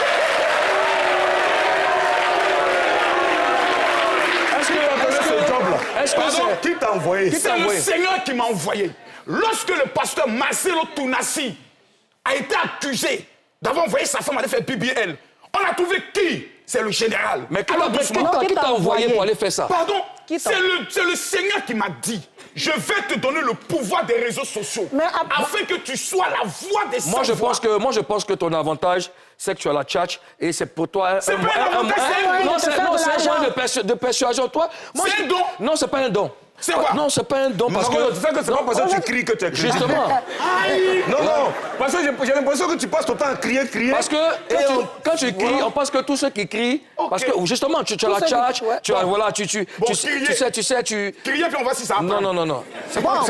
[SPEAKER 4] Qui t'a envoyé?
[SPEAKER 9] C'est le Seigneur qui m'a envoyé. Lorsque le pasteur Marcelo Tounassi a été accusé d'avoir envoyé sa femme aller faire BBL, on a trouvé qui? C'est le général.
[SPEAKER 2] Mais qui t'a envoyé pour aller faire ça?
[SPEAKER 9] Pardon? C'est le Seigneur qui m'a dit. Je vais te donner le pouvoir des réseaux sociaux afin que tu sois la voix des sans-voix.
[SPEAKER 2] Moi, je pense que ton avantage, c'est que tu as la tchatch et c'est pour toi...
[SPEAKER 9] C'est pas un avantage, c'est un don.
[SPEAKER 2] Non, c'est un moyen de persuasion. Toi,
[SPEAKER 9] c'est un don.
[SPEAKER 2] Non, c'est pas un don.
[SPEAKER 9] C'est quoi?
[SPEAKER 2] Non, c'est pas un don parce que...
[SPEAKER 4] Tu sais que c'est pas parce que tu cries que tu es crédible.
[SPEAKER 2] Justement.
[SPEAKER 4] Non. Parce que j'ai l'impression que tu passes ton temps à crier.
[SPEAKER 2] Parce que quand tu cries, on pense que tous ceux qui crient... Parce que justement, tu as la tchatch, tu as... Voilà, tu sais...
[SPEAKER 9] Crier, puis on va si ça apprend.
[SPEAKER 2] Non. C'est pas...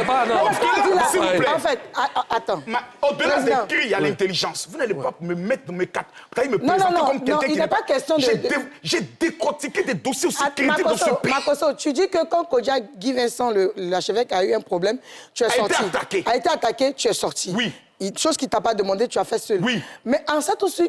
[SPEAKER 3] S'il vous plaît. En fait, attends.
[SPEAKER 9] Au-delà des cris, il y a l'intelligence. Vous n'allez pas me mettre dans mes quatre... Vous allez me
[SPEAKER 3] Non,
[SPEAKER 9] présenter comme quelqu'un qui...
[SPEAKER 3] il n'est pas question de...
[SPEAKER 9] J'ai décortiqué des dossiers aussi crédibles dans ce pays.
[SPEAKER 3] Makosso, tu dis que quand Kodja Vincent, l'archevêque, a eu un problème, tu es sorti. A été attaqué, tu es sorti.
[SPEAKER 9] Oui.
[SPEAKER 3] Chose qu'il ne t'a pas demandé, tu as fait seul.
[SPEAKER 9] Oui.
[SPEAKER 3] Mais on sait tous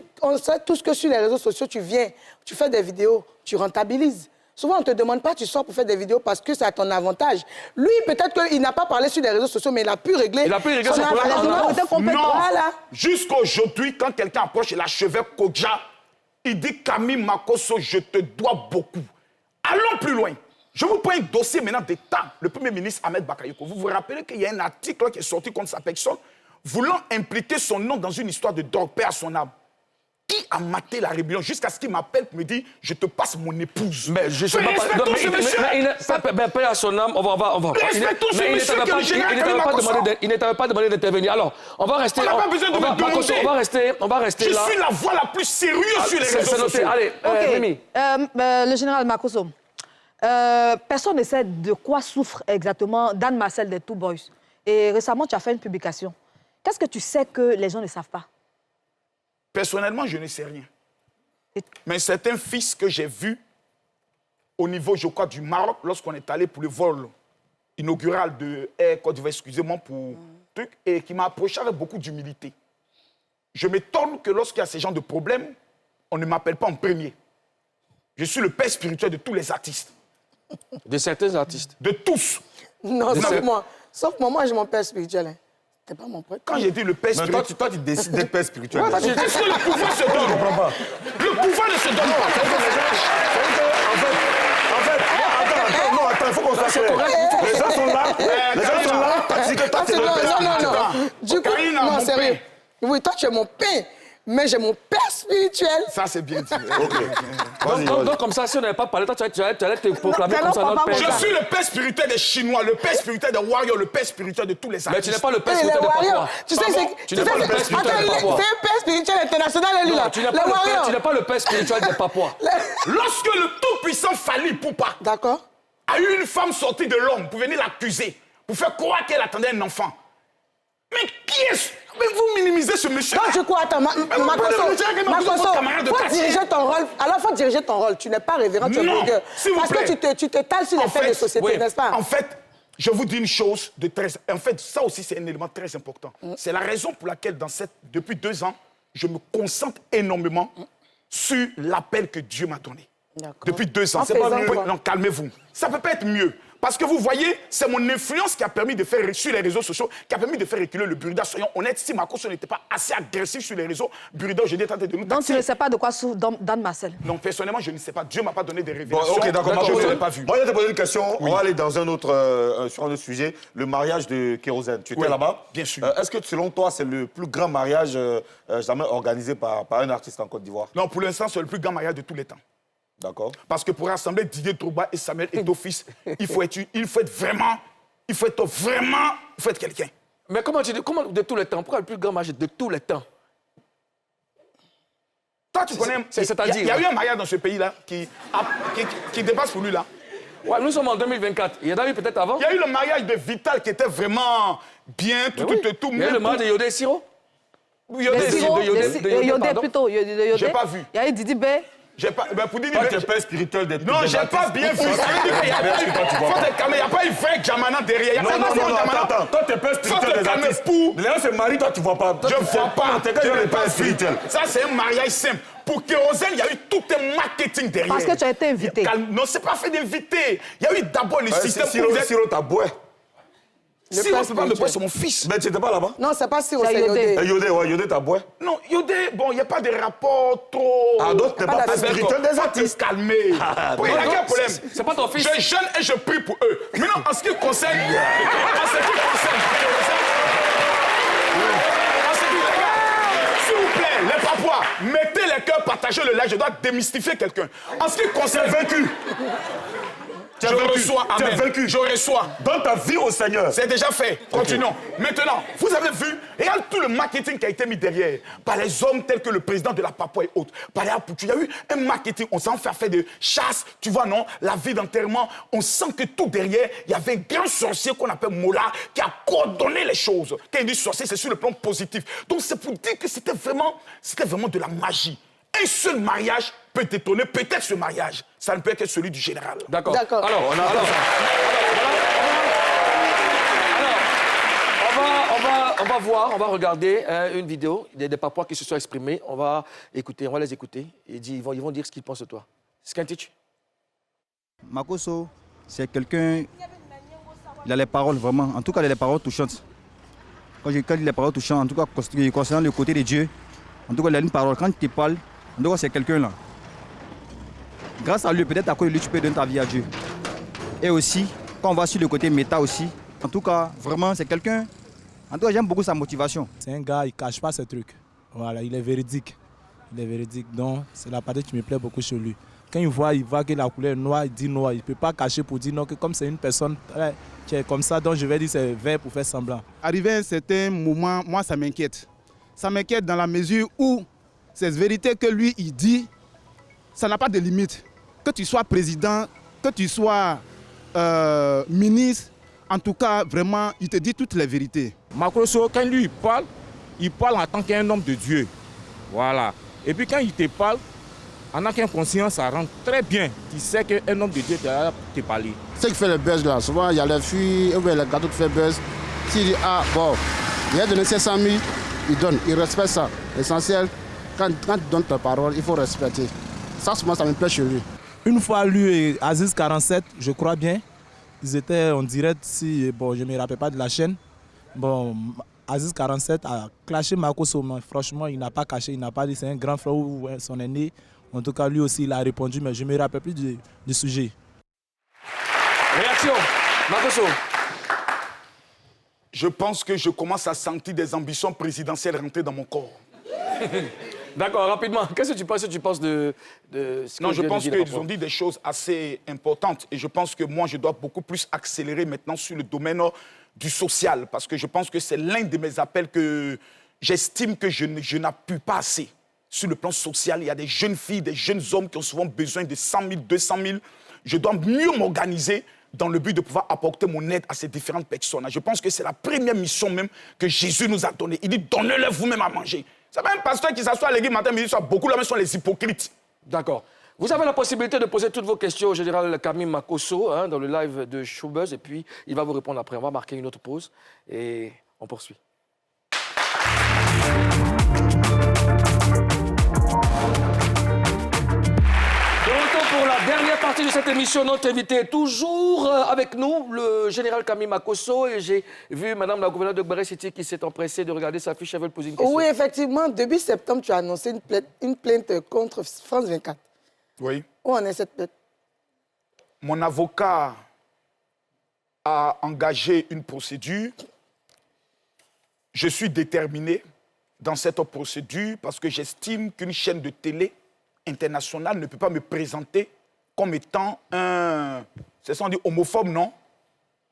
[SPEAKER 3] que sur les réseaux sociaux, tu viens, tu fais des vidéos, tu rentabilises. Souvent, on ne te demande pas, tu sors pour faire des vidéos parce que c'est à ton avantage. Lui, peut-être qu'il n'a pas parlé sur les réseaux sociaux, mais il a pu régler.
[SPEAKER 2] Il a pu régler son
[SPEAKER 3] problème.
[SPEAKER 9] Non. Jusqu'aujourd'hui, quand quelqu'un approche l'archevêque Kodja, il dit Camille Makosso, je te dois beaucoup. Allons plus loin. Je vous prends un dossier maintenant d'État, le Premier ministre Ahmed Bakayoko. Vous vous rappelez qu'il y a un article qui est sorti contre sa personne, voulant impliquer son nom dans une histoire de drogue, paix à son âme. Qui a maté la rébellion jusqu'à ce qu'il m'appelle pour me dire je te passe mon épouse.
[SPEAKER 2] Mais je sais pas. Mais paix à son âme, on va.
[SPEAKER 9] Respectons ce monsieur qui est le général Camille Makosso.
[SPEAKER 2] Il ne t'avait pas demandé d'intervenir. Alors, on va rester.
[SPEAKER 9] On n'a pas besoin de me demander.
[SPEAKER 2] On va rester là.
[SPEAKER 9] Je suis la voix la plus sérieuse sur les réseaux sociaux.
[SPEAKER 2] Allez, Mimi.
[SPEAKER 6] Le général Makosso, personne ne sait de quoi souffre exactement Dan Marcel des Two Boys. Et récemment, tu as fait une publication. Qu'est-ce que tu sais que les gens ne savent pas?
[SPEAKER 9] Personnellement, je ne sais rien. Mais c'est un fils que j'ai vu au niveau, je crois, du Maroc, lorsqu'on est allé pour le vol inaugural de Air Côte d'Ivoire, excusez-moi pour truc, et qui m'a approché avec beaucoup d'humilité. Je m'étonne que lorsqu'il y a ce genre de problème, on ne m'appelle pas en premier. Je suis le père spirituel de tous les artistes.
[SPEAKER 2] De certains artistes.
[SPEAKER 9] De tous.
[SPEAKER 3] Non, sauf moi, j'ai mon père spirituel. Hein. T'es pas mon prêtre.
[SPEAKER 4] Quand j'ai dit le père spirituel... Mais toi, tu décides d'être père spirituel.
[SPEAKER 9] Ouais, est-ce que le pouvoir se donne? Je ne comprends pas. Le pouvoir ne se donne pas.
[SPEAKER 4] Attends, il faut qu'on soit clair. Les gens sont là. Les gens sont là. Tu dis que toi, tu es le père spirituel.
[SPEAKER 3] Non. Du coup, non, sérieux. Oui, toi, tu es mon père. Mais j'ai mon père spirituel.
[SPEAKER 9] Ça, c'est bien dit.
[SPEAKER 2] Donc, comme ça, si on n'avait pas parlé, toi, tu allais te proclamer comme ça notre père.
[SPEAKER 9] Je suis le père spirituel des Chinois, le père spirituel des Warriors, le père spirituel de tous les artistes.
[SPEAKER 2] Mais tu n'es pas le père spirituel des Papouas.
[SPEAKER 3] Tu sais,
[SPEAKER 2] tu n'es pas le père spirituel des Papouas.
[SPEAKER 3] C'est un père spirituel international, lui, là.
[SPEAKER 2] Tu n'es pas le père spirituel des Papouas.
[SPEAKER 9] Lorsque le tout-puissant Fally Ipupa a eu une femme sortie de l'homme pour venir l'accuser, pour faire croire qu'elle attendait un enfant. Mais qui est-ce? Mais vous minimisez ce monsieur.
[SPEAKER 3] Quand tu crois, attends, Makosso, faut diriger ton rôle. Alors, faut diriger ton rôle. Tu n'es pas révérend, tu es vulgaire. Parce que tu t'étales sur les faits de société, n'est-ce pas?
[SPEAKER 9] En fait, je vous dis une chose de très... En fait, ça aussi, c'est un élément très important. C'est la raison pour laquelle, depuis 2 ans, je me concentre énormément sur l'appel que Dieu m'a donné. Depuis 2 ans. C'est pas mieux. Non, calmez-vous. Ça ne peut pas être mieux. Parce que vous voyez, c'est mon influence qui a permis de faire, sur les réseaux sociaux, qui a permis de faire reculer le Burida. Soyons honnêtes, si Makosso n'était pas assez agressif sur les réseaux, Burida, je tenté de nous taxer.
[SPEAKER 6] Donc tu ne sais pas de quoi souffre Dan Marcel?
[SPEAKER 9] Non, personnellement, je ne sais pas. Dieu ne m'a pas donné des révélations.
[SPEAKER 4] Bon, ok, d'accord,
[SPEAKER 9] je ne l'ai pas vu.
[SPEAKER 4] Moi, je vais te poser une question. Oui. On va aller dans sur un autre sujet. Le mariage de Kérosène. Tu étais là-bas?
[SPEAKER 9] Bien sûr.
[SPEAKER 4] Est-ce que, selon toi, c'est le plus grand mariage jamais organisé par un artiste en Côte d'Ivoire?
[SPEAKER 9] Non, pour l'instant, c'est le plus grand mariage de tous les temps.
[SPEAKER 4] D'accord.
[SPEAKER 9] Parce que pour rassembler Didier Drogba et Samuel Eto'o-Fils, il faut être quelqu'un.
[SPEAKER 2] Mais comment tu dis, comment de tous les temps? Pourquoi le plus grand mariage de tous les temps?
[SPEAKER 9] Toi, tu connais... C'est-à-dire... Il y a eu un mariage dans ce pays-là qui dépasse pour lui, là.
[SPEAKER 2] Ouais, nous sommes en 2024. Il y en a eu peut-être avant?
[SPEAKER 9] Il y a eu le mariage de Vital qui était vraiment bien, tout.
[SPEAKER 2] Il y a eu le mariage de Yodé et Siro?
[SPEAKER 6] Yodé plutôt.
[SPEAKER 9] J'ai pas vu.
[SPEAKER 6] Il y a eu Didi B.
[SPEAKER 9] J'ai pas... Ben pour dire...
[SPEAKER 4] Toi, tu es père spirituel des...
[SPEAKER 9] Non, j'ai pas bien vu. Ça veut dire qu'il n'y a pas eu... Il n'y a pas eu vrai Jamana derrière.
[SPEAKER 4] Non, attends. Toi, tu es père spirituel des artistes. Les gens se marient, toi, tu vois pas.
[SPEAKER 9] Je vois pas.
[SPEAKER 4] Tu es père spirituel.
[SPEAKER 9] Ça, c'est un mariage simple. Pour Kérosène, il y a eu tout un marketing derrière.
[SPEAKER 6] Parce que tu as été invité.
[SPEAKER 9] Non, c'est pas fait d'inviter. Il y a eu d'abord le système...
[SPEAKER 4] Siro, t'as boué.
[SPEAKER 9] Siro, c'est pas le bois, c'est mon fils.
[SPEAKER 4] Mais tu n'étais pas là-bas?
[SPEAKER 3] Non, c'est pas Siro, c'est Yodé.
[SPEAKER 4] Yodé, t'as boué?
[SPEAKER 9] Non, Yodé, bon, il n'y a pas de rapport trop...
[SPEAKER 4] Ah, donc, t'es pas spirituel des artistes.
[SPEAKER 9] Calmer. Il y a quel problème?
[SPEAKER 2] C'est pas ton fils.
[SPEAKER 9] Je jeûne et je prie pour eux. Maintenant, en ce qui concerne... S'il vous plaît, les Papouas, mettez les cœurs, partagez le live, je dois démystifier quelqu'un. En ce qui concerne...
[SPEAKER 4] vaincu.
[SPEAKER 9] Je reçois, amen.
[SPEAKER 4] Vaincu.
[SPEAKER 9] Je reçois.
[SPEAKER 4] Donne ta vie au Seigneur.
[SPEAKER 9] C'est déjà fait. Continuons. Maintenant, vous avez vu, regarde tout le marketing qui a été mis derrière par les hommes tels que le président de la Papouasie et autres. Par les Apoutu, il y a eu un marketing. On s'en fait de chasse, tu vois, non? La vie d'enterrement. On sent que tout derrière, il y avait un grand sorcier qu'on appelle Mola qui a coordonné les choses. Quand il dit sorcier, c'est sur le plan positif. Donc c'est pour dire que c'était vraiment de la magie. Un seul mariage peut t'étonner, peut-être ce mariage. Ça ne peut être que celui du général.
[SPEAKER 2] D'accord.
[SPEAKER 3] Alors,
[SPEAKER 2] on va regarder une vidéo des Papouas qui se sont exprimés. On va les écouter. Ils vont dire ce qu'ils pensent de toi. Skantich.
[SPEAKER 10] Makosso, c'est quelqu'un... Il a les paroles, vraiment. En tout cas, il a les paroles touchantes. Quand il a les paroles touchantes, en tout cas, concernant le côté de Dieu, en tout cas, il a une parole. Quand il te parle, en tout cas, c'est quelqu'un là. Grâce à lui, peut-être à cause de lui, tu peux donner ta vie à Dieu. Et aussi, quand on va sur le côté méta aussi, en tout cas, vraiment, c'est quelqu'un... En tout cas, j'aime beaucoup sa motivation.
[SPEAKER 11] C'est un gars, il ne cache pas ses trucs. Voilà, il est véridique. Donc, c'est la partie qui me plaît beaucoup chez lui. Quand il voit que la couleur est noire, il dit noir. Il ne peut pas cacher pour dire non, que comme c'est une personne qui est comme ça, donc je vais dire c'est vert pour faire semblant.
[SPEAKER 5] Arrivé à un certain moment, moi, ça m'inquiète. Ça m'inquiète dans la mesure où cette vérité que lui, il dit, ça n'a pas de limite. Que tu sois président, que tu sois ministre, en tout cas, vraiment, il te dit toutes les vérités.
[SPEAKER 12] Makosso, quand lui il parle en tant qu'un homme de Dieu. Voilà. Et puis quand il te parle, en inconscient, ça rentre très bien. Tu sais qu'un homme de Dieu est là pour te parler.
[SPEAKER 13] Ce qui fait le buzz là, souvent il y a les filles, ou bien les gâteaux qui font buzz. S'il dit, ah bon, il a donné 500 000, il donne, il respecte ça. L'essentiel, quand tu donnes ta parole, il faut respecter. Ça, souvent, ça me plaît chez lui.
[SPEAKER 11] Une fois, lui et Aziz 47, je crois bien, ils étaient en direct, si, bon, je ne me rappelle pas de la chaîne. Bon, Aziz 47 a clashé Makosso, mais franchement, il n'a pas caché, il n'a pas dit c'est un grand frère ou son aîné. En tout cas, lui aussi, il a répondu, mais je ne me rappelle plus du sujet.
[SPEAKER 2] Réaction, Makosso.
[SPEAKER 9] Je pense que je commence à sentir des ambitions présidentielles rentrer dans mon corps.
[SPEAKER 2] D'accord, rapidement. Qu'est-ce que tu penses de ce
[SPEAKER 9] Non,
[SPEAKER 2] que
[SPEAKER 9] je pense
[SPEAKER 2] dit
[SPEAKER 9] qu'ils ont dit des choses assez importantes. Et je pense que moi, je dois beaucoup plus accélérer maintenant sur le domaine du social. Parce que je pense que c'est l'un de mes appels que j'estime que je n'appuie pas assez. Sur le plan social, il y a des jeunes filles, des jeunes hommes qui ont souvent besoin de 100 000, 200 000. Je dois mieux m'organiser dans le but de pouvoir apporter mon aide à ces différentes personnes. Je pense que c'est la première mission même que Jésus nous a donnée. Il dit, donnez-leur vous-même à manger. C'est pas un pasteur qui s'assoit à l'église matin, midi, soir. Beaucoup là-même sont les hypocrites.
[SPEAKER 2] D'accord. Vous avez la possibilité de poser toutes vos questions au général Camille Makosso dans le live de Showbuzz et puis il va vous répondre après. On va marquer une autre pause et on poursuit. Pour la dernière partie de cette émission, notre invité est toujours avec nous, le général Camille Makosso. Et j'ai vu Madame la gouverneure de Gbare City qui s'est empressée de regarder sa fiche. Elle veut poser une question.
[SPEAKER 1] Oui, effectivement, début septembre, tu as annoncé une plainte contre France 24.
[SPEAKER 9] Oui.
[SPEAKER 1] Où en est cette plainte?
[SPEAKER 9] Mon avocat a engagé une procédure. Je suis déterminé dans cette procédure parce que j'estime qu'une chaîne de télé internationale ne peut pas me présenter comme étant un... C'est ça, on dit homophobe, non?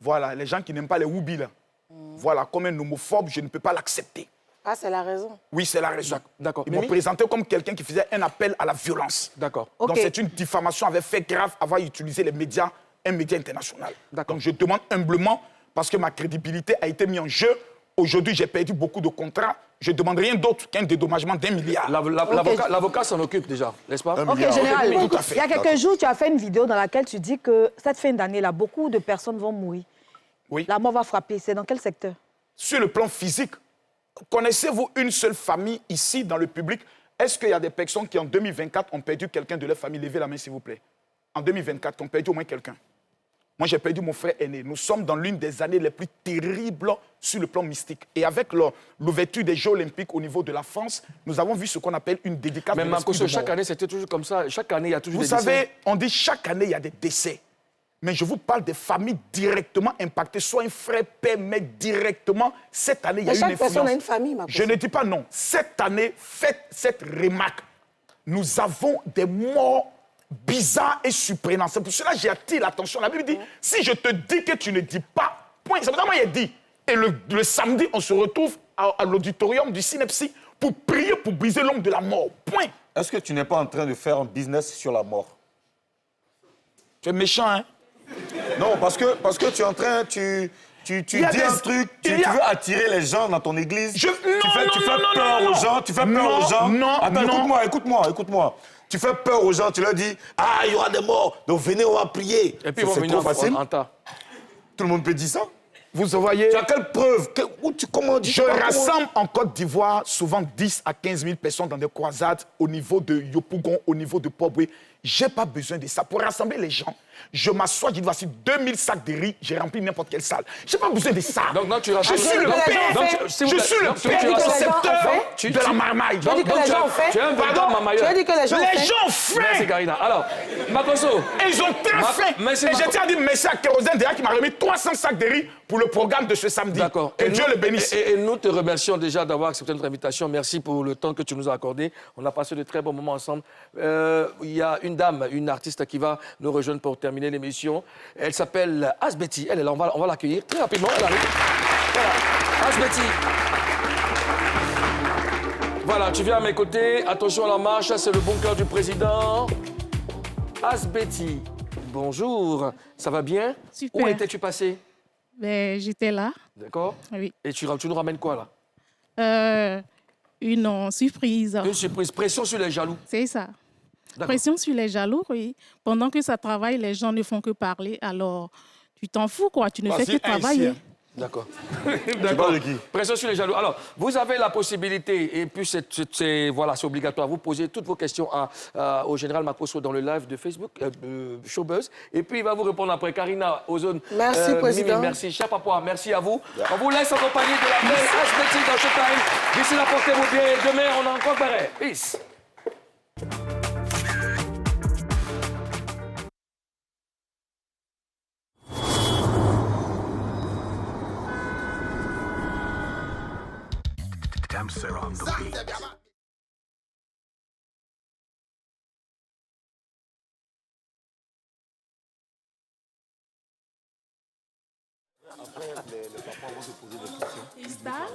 [SPEAKER 9] Voilà, les gens qui n'aiment pas les Woubi, là. Voilà, comme un homophobe, je ne peux pas l'accepter.
[SPEAKER 1] Ah, c'est la raison.
[SPEAKER 9] Oui, c'est la raison.
[SPEAKER 2] D'accord.
[SPEAKER 9] Ils m'ont présenté comme quelqu'un qui faisait un appel à la violence.
[SPEAKER 2] D'accord.
[SPEAKER 9] Donc
[SPEAKER 1] Okay.
[SPEAKER 9] c'est une diffamation avec fait grave avoir utilisé les médias, un média international. Donc je demande humblement, parce que ma crédibilité a été mise en jeu. Aujourd'hui, j'ai perdu beaucoup de contrats. Je ne demande rien d'autre qu'un dédommagement d'1 milliard.
[SPEAKER 2] L'avocat s'en occupe déjà, n'est-ce pas?
[SPEAKER 6] Ok, général,
[SPEAKER 9] Tout à fait.
[SPEAKER 6] il y a quelques jours, tu as fait une vidéo dans laquelle tu dis que cette fin d'année-là, beaucoup de personnes vont mourir.
[SPEAKER 9] Oui.
[SPEAKER 6] La mort va frapper. C'est dans quel secteur?
[SPEAKER 9] Sur le plan physique, connaissez-vous une seule famille ici dans le public? Est-ce qu'il y a des personnes qui en 2024 ont perdu quelqu'un de leur famille? Levez la main s'il vous plaît. En 2024, qui ont perdu au moins quelqu'un. Moi, j'ai perdu mon frère aîné. Nous sommes dans l'une des années les plus terribles sur le plan mystique. Et avec l'ouverture des Jeux olympiques au niveau de la France, nous avons vu ce qu'on appelle une dédicace.
[SPEAKER 2] Mais
[SPEAKER 9] de
[SPEAKER 2] Makosso,
[SPEAKER 9] l'esprit de
[SPEAKER 2] chaque
[SPEAKER 9] mort.
[SPEAKER 2] année, c'était toujours comme ça. Chaque année, il y a toujours
[SPEAKER 9] Vous
[SPEAKER 2] des décès.
[SPEAKER 9] savez, on dit chaque année, il y a des décès. Mais je vous parle des familles directement impactées, soit un frère, père, mère, directement. Cette année, il y a
[SPEAKER 1] Mais
[SPEAKER 9] une
[SPEAKER 1] chaque
[SPEAKER 9] influence.
[SPEAKER 1] personne a une famille, ma
[SPEAKER 9] Je ne dis pas non. Cette année, faites cette remarque. Nous avons des morts bizarres et surprenants. C'est pour cela que j'ai attiré l'attention. La Bible dit, si je te dis que tu ne dis pas, point. C'est pour ça que moi, il dit. Et le samedi, on se retrouve à l'auditorium du Synepsi pour prier, pour briser l'homme de la mort. Point.
[SPEAKER 4] Est-ce que tu n'es pas en train de faire un business sur la mort?
[SPEAKER 9] Tu es méchant, hein?
[SPEAKER 4] Non, parce que tu es en train, tu dis un truc, tu veux attirer les gens dans ton église. Tu fais peur aux gens, tu fais peur aux gens.
[SPEAKER 9] Non,
[SPEAKER 4] attends, écoute-moi. Tu fais peur aux gens, tu leur dis, ah, il y aura des morts, donc venez, on va prier.
[SPEAKER 2] Et puis, ils vont
[SPEAKER 4] c'est
[SPEAKER 2] venir
[SPEAKER 4] trop facile.
[SPEAKER 2] en tas.
[SPEAKER 4] Tout le monde peut dire ça.
[SPEAKER 9] Vous voyez,
[SPEAKER 4] Tu as quelle preuve? Comment
[SPEAKER 9] je rassemble en Côte d'Ivoire souvent 10 à 15 000 personnes dans des croisades au niveau de Yopougon, au niveau de Pobwe. Je n'ai pas besoin de ça. Pour rassembler les gens, je m'assois, je dis voici 2000 sacs de riz, j'ai rempli n'importe quelle salle. Je n'ai pas besoin de ça.
[SPEAKER 2] Donc, non, tu
[SPEAKER 9] je
[SPEAKER 2] rassembles-
[SPEAKER 9] suis le
[SPEAKER 2] Donc,
[SPEAKER 9] père,
[SPEAKER 2] donc,
[SPEAKER 9] je
[SPEAKER 2] s'il vous
[SPEAKER 9] suis
[SPEAKER 2] plaît,
[SPEAKER 9] le
[SPEAKER 2] donc, tu
[SPEAKER 9] père
[SPEAKER 2] rassembles-
[SPEAKER 9] concepteur
[SPEAKER 2] tu-
[SPEAKER 9] de la marmaille.
[SPEAKER 1] Tu as dit que les gens ont fait.
[SPEAKER 2] Tu es un véritable mamailleur.
[SPEAKER 1] Tu as dit que les gens ont fait.
[SPEAKER 9] Les gens ont faim.
[SPEAKER 2] Merci, Karina. Alors, Makosso.
[SPEAKER 9] Et ils ont très faim.
[SPEAKER 2] Merci,
[SPEAKER 9] Et
[SPEAKER 2] Marco.
[SPEAKER 9] je tiens à dire merci à Kérosène déjà qui m'a remis 300 sacs de riz pour le programme de ce samedi.
[SPEAKER 2] D'accord.
[SPEAKER 9] Que Dieu le bénisse.
[SPEAKER 2] Et nous te remercions déjà d'avoir accepté notre invitation. Merci pour le temps que tu nous as accordé. On a passé de très bons moments ensemble. Il y a une dame, une artiste qui va nous rejoindre pour terminer l'émission. Elle s'appelle Asbeti. Elle est là, on va l'accueillir très rapidement. Elle arrive. Voilà. Asbeti. Voilà, tu viens à mes côtés. Attention à la marche, ça c'est le bunker du président. Asbeti, bonjour. Ça va bien?
[SPEAKER 14] Super.
[SPEAKER 2] Où étais-tu passé?
[SPEAKER 14] Ben, j'étais là.
[SPEAKER 2] D'accord.
[SPEAKER 14] Oui.
[SPEAKER 2] Et tu nous ramènes quoi, là?
[SPEAKER 14] Une surprise.
[SPEAKER 2] Une surprise. Pression sur les jaloux.
[SPEAKER 14] C'est ça. Pression sur les jaloux, oui. Pendant que ça travaille, les gens ne font que parler. Alors, tu t'en fous, quoi. Tu ne fais que travailler.
[SPEAKER 2] D'accord. D'accord. Pression sur les jaloux. Alors, vous avez la possibilité, et puis c'est obligatoire, vous posez toutes vos questions au général Makosso dans le live de Facebook, Showbuzz, et puis il va vous répondre après. Karina, Ozone,
[SPEAKER 1] merci, Président.
[SPEAKER 2] Mimi, merci. Cher Papa, merci à vous. On vous laisse en compagnie de la belle H-Betty dans Showtime. D'ici là, portez-vous bien. Demain, on a encore Barret. Peace.
[SPEAKER 15] Damser on the beat.
[SPEAKER 9] Après, les papas vont te poser des questions.
[SPEAKER 14] Star,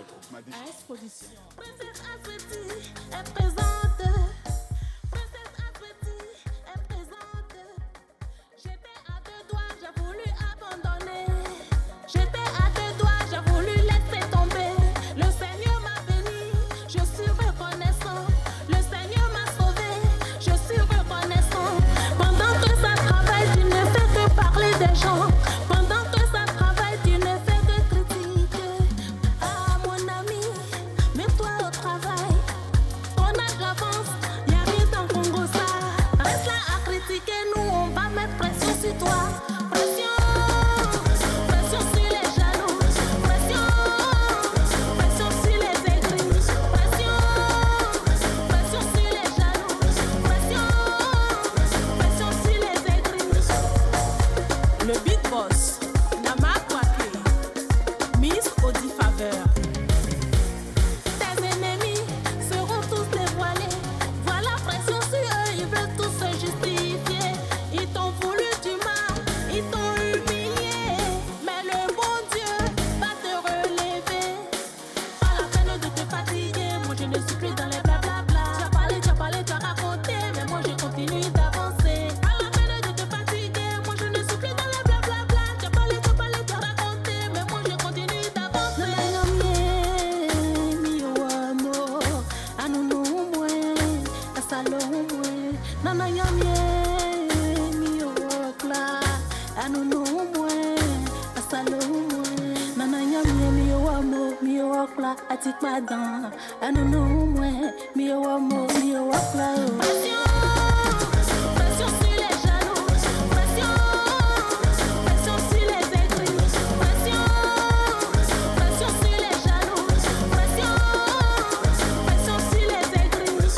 [SPEAKER 14] AS Production.
[SPEAKER 16] Princesse Asweti est présente. Princesse Asweti est présente. J'étais à deux doigts, j'ai voulu abandonner. J'étais à deux doigts, j'ai voulu laisser tomber. Le Seigneur m'a béni, je suis reconnaissant. Le Seigneur m'a sauvé, je suis reconnaissant. Pendant que ça travaille, tu ne fais que parler des gens. Pendant que ça travaille, tu ne fais que critiquer. Ah mon ami, mets-toi au travail. Ton âge avance, y'a rien dans Congo ça. Reste là à critiquer, nous on va mettre pression sur toi. Pression sur les jaloux. Pression sur les aigris. Pression sur les jaloux. Pression sur les aigris. Le Big Boss, Nama Kwake, Miss Audi Faveur. Tes ennemis seront tous dévoilés. Voilà pression sur eux, ils veulent tous se justifier. Ils t'ont voulu du mal, ils t'ont humilié. Mais le bon Dieu va te relever. Pas la peine de te fatiguer, moi je ne suis plus dans les blablabla. Tu as parlé, tu as raconté, mais moi je continue d'avancer. Pas la peine de te fatiguer, moi je ne suis plus dans les blablabla. Tu as parlé, tu as raconté, mais moi je continue d'avancer. Nana yamye mi okla anunu mwe asalo mwe nana yamye mi owamo mi okla atikpadan anunu mwe mi owamo mi okla pression sur les jaloux pression sur les aigris pression sur les jaloux pression sur les aigris.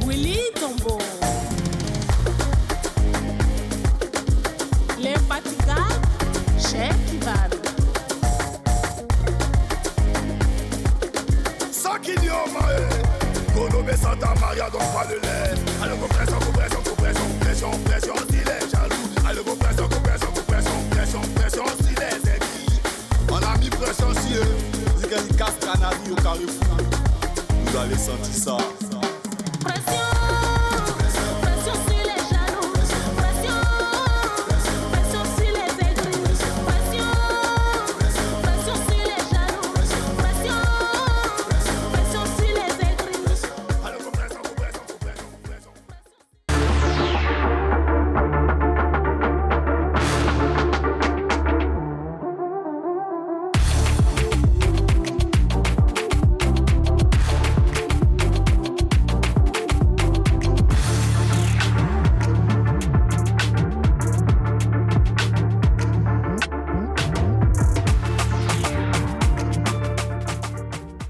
[SPEAKER 16] Willy Tombo. Les fatigables, chef Ivan.
[SPEAKER 15] Sakidioma, Gonomé Santa Maria, donc pas de lait. Allez, pression si les jaloux. Allez, pression si les aigris. On a mis pression si eux. C'est qu'il casse Canary au Carrefour. Vous allez sentir ça.